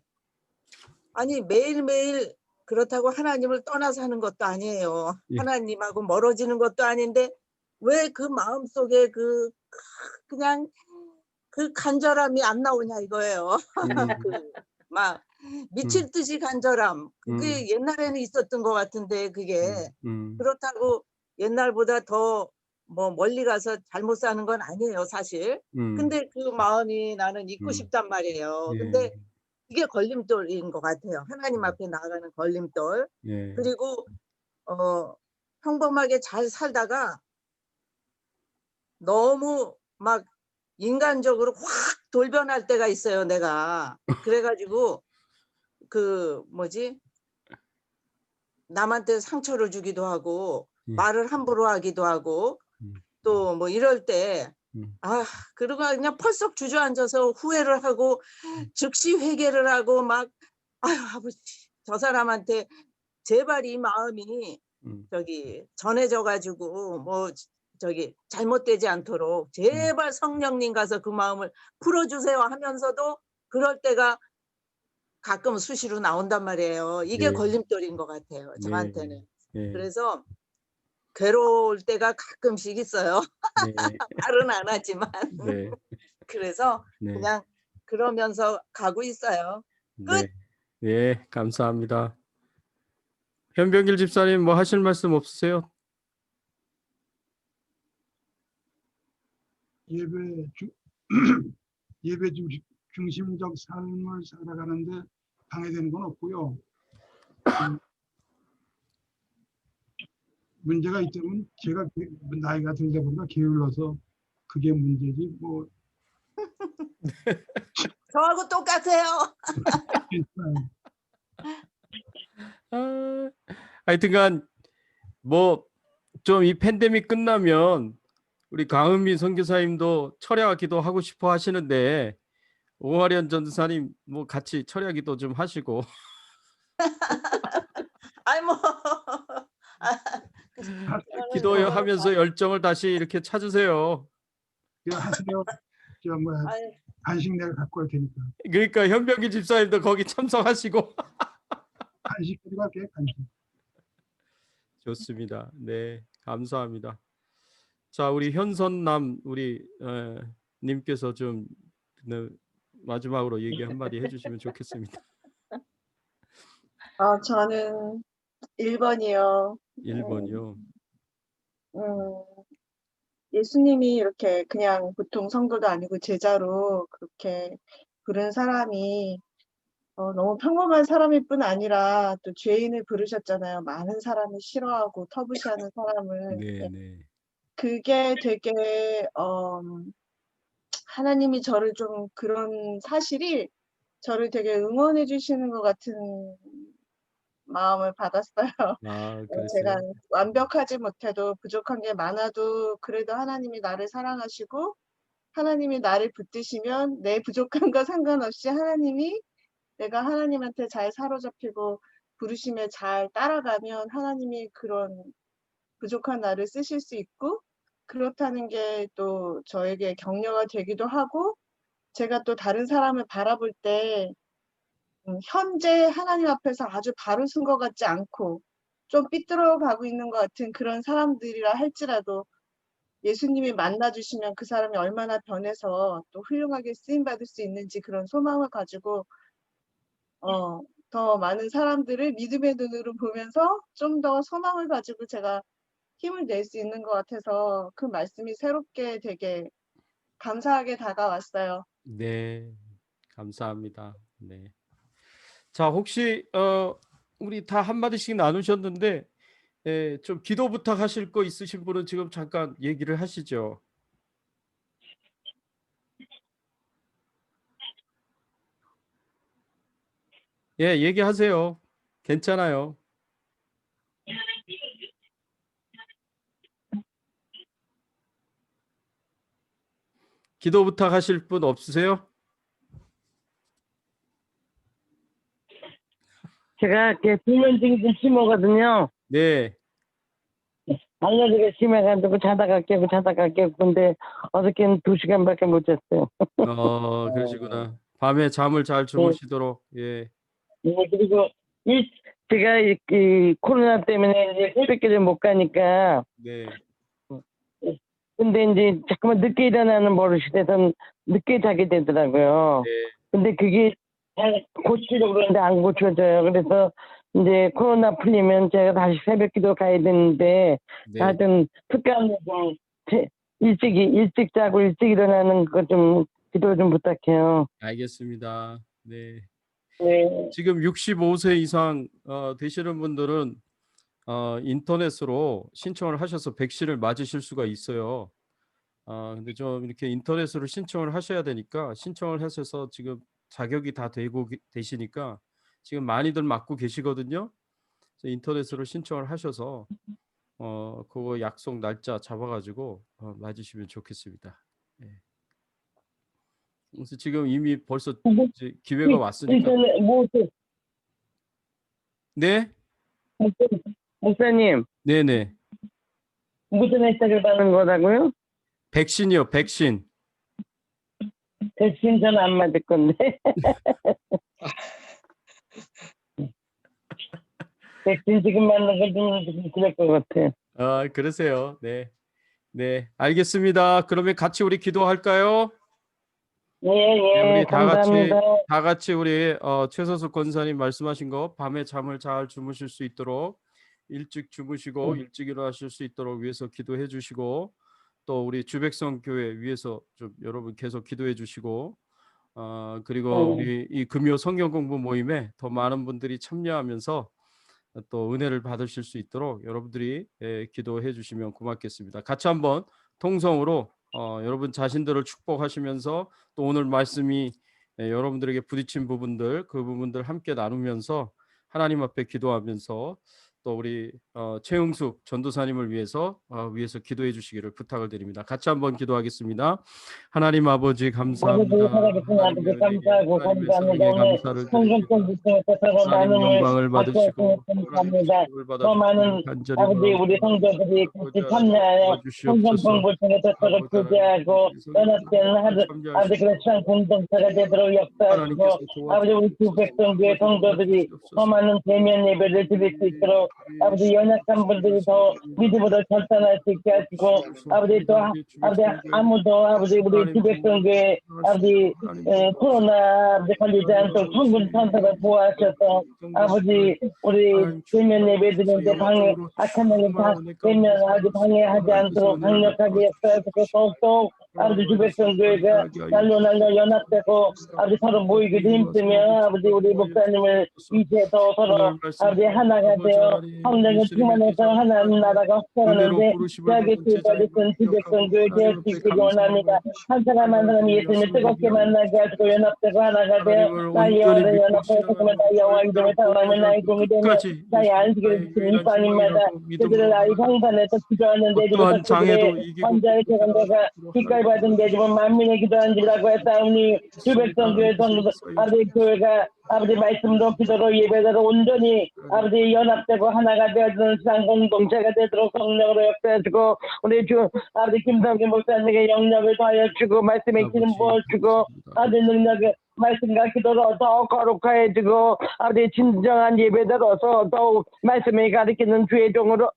아니 매일매일 그렇다고 하나님을 떠나서 하는 것도 아니에요. 예. 하나님하고 멀어지는 것도 아닌데 왜 그 마음속에 그냥 그 간절함이 안 나오냐 이거예요. 막 미칠 듯이 간절함. 그게 옛날에는 있었던 것 같은데 그게 그렇다고 옛날보다 더 뭐 멀리 가서 잘못 사는 건 아니에요, 사실. 근데 그 마음이 나는 잊고 싶단 말이에요. 근데 예. 이게 걸림돌인 것 같아요. 하나님 앞에 나아가는 걸림돌. 예. 그리고 평범하게 잘 살다가 너무 막 인간적으로 확 돌변할 때가 있어요, 내가. 그래가지고 남한테 상처를 주기도 하고 말을 함부로 하기도 하고 또 뭐 이럴 때 그러고 그냥 펄썩 주저앉아서 후회를 하고 즉시 회개를 하고 막 아유 아버지 저 사람한테 제발 이 마음이 전해져 가지고 뭐 잘못되지 않도록 제발 성령님 가서 그 마음을 풀어주세요 하면서도 그럴 때가 가끔 수시로 나온단 말이에요. 이게 네. 걸림돌인 것 같아요, 저한테는. 네. 그래서 괴로울 때가 가끔씩 있어요. 네. 말은 안 하지만. 네. 그래서 네. 그냥 그러면서 가고 있어요. 끝. 네. 네, 감사합니다. 현병길 집사님 뭐 하실 말씀 없으세요? 예배 중심적 삶을 살아가는데 방해되는 건 없고요. 문제가 있다면 제가 나이가 들다 보니까 게을러서 그게 문제지 뭐. 저하고 똑같아요. 하여튼간 뭐 좀 이 팬데믹 끝나면 우리 강은미 선교사님도 철야 기도 하고 싶어 하시는데 오하련 전사님 뭐 같이 철야 기도 좀 하시고. 아이 뭐 기도하면서 열정을 다시 이렇게 찾으세요. 하세요. 저 뭐 간식 내가 갖고 올 테니까. 그러니까 현병기 집사님도 거기 참석하시고. 간식 가져갈게. 간식. 좋습니다. 네, 감사합니다. 자, 우리 현선남 우리 님께서 좀 마지막으로 얘기 한마디 해주시면 좋겠습니다. 저는 1번이요. 1번이요. 예수님이 이렇게 그냥 보통 성도도 아니고 제자로 그렇게 부른 사람이 너무 평범한 사람일 뿐 아니라 또 죄인을 부르셨잖아요. 많은 사람을 싫어하고 터부시하는 사람을. 네, 네. 그게 되게 하나님이 저를 좀 그런 사실이 저를 되게 응원해 주시는 것 같은 마음을 받았어요. 제가 그랬어요? 완벽하지 못해도 부족한 게 많아도 그래도 하나님이 나를 사랑하시고 하나님이 나를 붙드시면 내 부족함과 상관없이 하나님이 내가 하나님한테 잘 사로잡히고 부르심에 잘 따라가면 하나님이 그런 부족한 나를 쓰실 수 있고 그렇다는 게 또 저에게 격려가 되기도 하고 제가 또 다른 사람을 바라볼 때 현재 하나님 앞에서 아주 바로 쓴 것 같지 않고 좀 삐뚤어가고 있는 것 같은 그런 사람들이라 할지라도 예수님이 만나주시면 그 사람이 얼마나 변해서 또 훌륭하게 쓰임받을 수 있는지 그런 소망을 가지고 더 많은 사람들을 믿음의 눈으로 보면서 좀 더 소망을 가지고 제가 힘을 낼 수 있는 것 같아서 그 말씀이 새롭게 되게 감사하게 다가왔어요. 네, 감사합니다. 네. 자, 혹시 우리 다 한마디씩 나누셨는데 예, 좀 기도 부탁하실 거 있으신 분은 지금 잠깐 얘기를 하시죠. 예, 얘기하세요. 괜찮아요. 기도 부탁하실 분 없으세요? 제가 이렇게 불면증이 좀 심하거든요. 네. 알레르기가 심해가지고 자다가 깨고 근데 어저께는 2시간밖에 못 잤어요. 그러시구나. 밤에 잠을 잘 주무시도록. 예. 네, 그리고 제가 이 코로나 때문에 이제 새벽길을 못 가니까 네. 근데 이제 자꾸만 늦게 일어나는 버릇이 돼서 늦게 자게 되더라고요. 네. 근데 그게 잘 고치려고 그러는데 안 고쳐져요. 그래서 이제 코로나 풀리면 제가 다시 새벽기도 가야 되는데 네. 하여튼 특별히 좀 일찍 자고 일찍 일어나는 거 좀 기도 좀 부탁해요. 알겠습니다. 네. 네. 지금 65세 이상 되시는 분들은 인터넷으로 신청을 하셔서 백신을 맞으실 수가 있어요. 근데 좀 이렇게 인터넷으로 신청을 하셔야 되니까 신청을 하셔서 지금 자격이 다 되고 되시니까 지금 많이들 맞고 계시거든요. 그래서 인터넷으로 신청을 하셔서 그거 약속 날짜 잡아가지고 맞으시면 좋겠습니다. 예. 그래서 지금 이미 벌써 이제 기회가 왔으니까. 인터넷 네? 목사님 네네. 무슨 혜택을 받는 거라고요? 백신이요, 백신. 백신 전 안 맞을 건데. 백신 지금 맞는 걸좀 그럴 것 같아요. 그러세요. 네. 네, 알겠습니다. 그러면 같이 우리 기도할까요? 예, 네, 우리 감사합니다. 다 같이 우리 최서숙 권사님 말씀하신 거 밤에 잠을 잘 주무실 수 있도록 일찍 주무시고 일찍 일어나실 수 있도록 위해서 기도해 주시고 또 우리 주백성 교회 위해서 좀 여러분 계속 기도해 주시고 그리고 우리 이 금요 성경 공부 모임에 더 많은 분들이 참여하면서 또 은혜를 받으실 수 있도록 여러분들이 기도해 주시면 고맙겠습니다. 같이 한번 통성으로 여러분 자신들을 축복하시면서 또 오늘 말씀이 여러분들에게 부딪힌 부분들 그 부분들 함께 나누면서 하나님 앞에 기도하면서 또 우리 최응숙 전도사님을 위해서 기도해 주시기를 부탁을 드립니다. 같이 한번 기도하겠습니다. 하나님 아버지 감사합니다. 하나님의 감사하고 감사합니다. 오늘 감사를 성경권 드립니다. 주시면서 하나님 많은 영광을 받으시고 감사합니다. 축복을 더 많은 간절히 아버지 우리 성도들이 같이 참여하여 성경 공부를 통해 서로 교제하고 연합된 아버지 그런 시장 공동체가 되도록 역사하시고 아버지 우리 주백성교회 성도들이 더 많은 대면 예배를 드릴 수 있도록 아버지 연약한 분들이 더 믿음으로 결단할 수 있게 하시고 아버지 또 아버지 아무도 아버지 우리 주백성교회 아버지 코로나 아버지 걸리지 않도록 성군 천사가 보호하셔서 아버지 우리 대면 예배 드리는데 방해 악한 영이 다 대면하지 방해하지 않도록 강력하게 역사하시고 더욱더 아버지 주백성교회가 날로 연합되고 아버지 서로 모이기도 힘쓰며 아버지 우리 목사님을 위시해서 서로 아버지 하나가 되어 성령을 충만해서 하나님 나라가 확장하는데 여기 주변에선 주백성교회 되어 수 있기를 원합니다. 한 사람 한 사람이 예수님을 뜨겁게 만나게 하시고 연합되고 하나가 되어 나의 영혼을 연합하여 그러면 나의 영화 이름을 사랑하면 나의 공이 되며 나의 안식을 지키는 이방인마다 그들을 나의 성산에서 기도하는데 어떠한 장애도 이기고 환자의 개간자가 기꺼이 받은 대접은 만민의 기도한 지라고 했사오니 주백성교회 성도 아버지 교회가 아버지 말씀도 기도로 예배대로 온전히 아버지 연합되고 하나가 되어주는 시장 공동체가 되도록 성령으로 역사해주고 우리 주 아버지 김성기 목사님에게 영역을 더하여 주고 말씀의 기름 부어주고 아버지 능력에 말씀과 기도로 더욱 거룩해지고 아버지 진정한 예배대로서 더욱 말씀을 가리키는 주의 종으로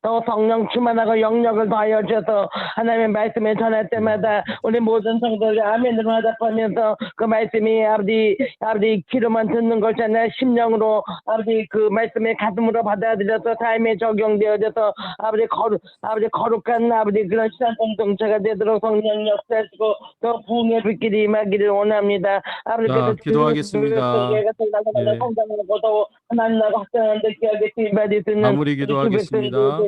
더 성령 충만하고 영역을 더하여 주셔서 하나님의 말씀을 전할 때마다 우리 모든 성도들이 아멘으로 하답하면서 그 말씀이 아버지 귀로만 듣는 것이 아니라 심령으로 아버지 그 말씀을 가슴으로 받아들여서 삶에 적용되어져서 아버지 거룩한 아버지 그런 신앙 공동체가 되도록 성령 역사하시고 더 부흥의 불길이 임하기를 원합니다. 아버지 자, 그래서 기도하겠습니다. 예. 성장하고도 하나님하고 확장하는데 귀하게 쓰임받을 수 있는 마무리 기도하겠습니다.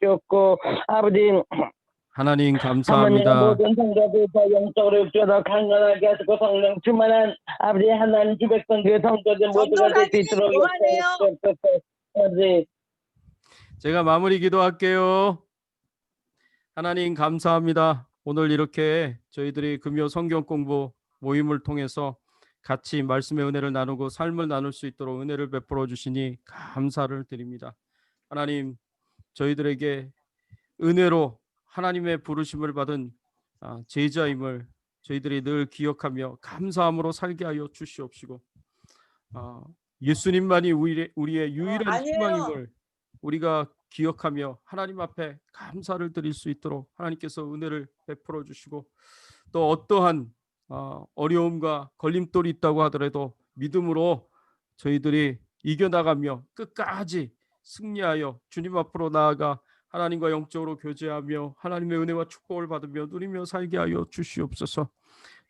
주옵고 아버지 하나님 사모님과 감사합니다. 모든 성도들 더 영적으로 육적으로 강건하게 하시고 성령 충만한 아버지 하나님 주백성 교회 성도들 모두가 될 수 있도록 아버지 제가 마무리 기도할게요. 하나님 감사합니다. 오늘 이렇게 저희들이 금요 성경 공부 모임을 통해서 같이 말씀의 은혜를 나누고 삶을 나눌 수 있도록 은혜를 베풀어 주시니 감사를 드립니다. 하나님, 저희들에게 은혜로 하나님의 부르심을 받은 제자임을 저희들이 늘 기억하며 감사함으로 살게 하여 주시옵시고, 예수님만이 우리의 유일한 희망임을 우리가 기억하며 하나님 앞에 감사를 드릴 수 있도록 하나님께서 은혜를 베풀어 주시고, 또 어떠한 어려움과 걸림돌이 있다고 하더라도 믿음으로 저희들이 이겨나가며 끝까지 승리하여 주님 앞으로 나아가 하나님과 영적으로 교제하며 하나님의 은혜와 축복을 받으며 누리며 살게 하여 주시옵소서.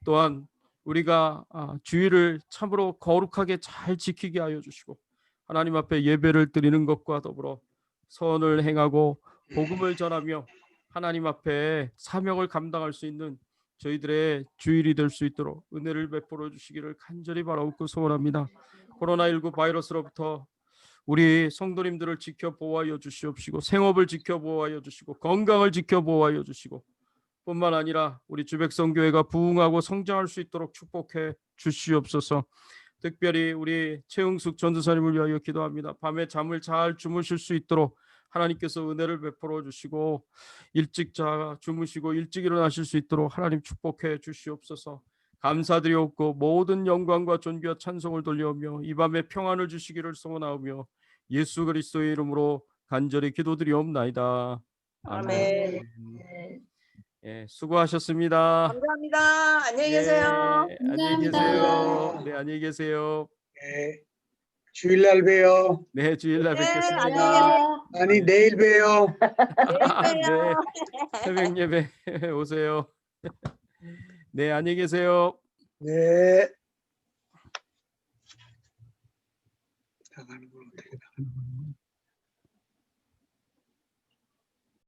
또한 우리가 주의를 참으로 거룩하게 잘 지키게 하여 주시고, 하나님 앞에 예배를 드리는 것과 더불어 선을 행하고 복음을 전하며 하나님 앞에 사명을 감당할 수 있는 저희들의 주일이 될 수 있도록 은혜를 베풀어 주시기를 간절히 바라옵고 소원합니다. 코로나19 바이러스로부터 우리 성도님들을 지켜 보호하여 주시옵시고, 생업을 지켜 보호하여 주시고, 건강을 지켜 보호하여 주시고, 뿐만 아니라 우리 주백성교회가 부흥하고 성장할 수 있도록 축복해 주시옵소서. 특별히 우리 최응숙 전도사님을 위하여 기도합니다. 밤에 잠을 잘 주무실 수 있도록 하나님께서 은혜를 베풀어 주시고, 일찍 주무시고 일찍 일어나실 수 있도록 하나님 축복해 주시옵소서. 감사드리옵고 모든 영광과 존귀와 찬송을 돌려오며 이 밤에 평안을 주시기를 소원하오며 예수 그리스도의 이름으로 간절히 기도드리옵나이다. 아멘. 예, 수고하셨습니다. 감사합니다. 안녕히 계세요. 예, 안녕히 계세요. 네, 안녕히 계세요. 네, 주일날 봬요. 네, 주일날 네, 뵙겠습니다. 안녕히 계세요. 아니 내일 봬요. 네, 새벽 예배 오세요. 네, 안녕히 계세요. 네. 나가는 걸 어떻게 나가는 거야?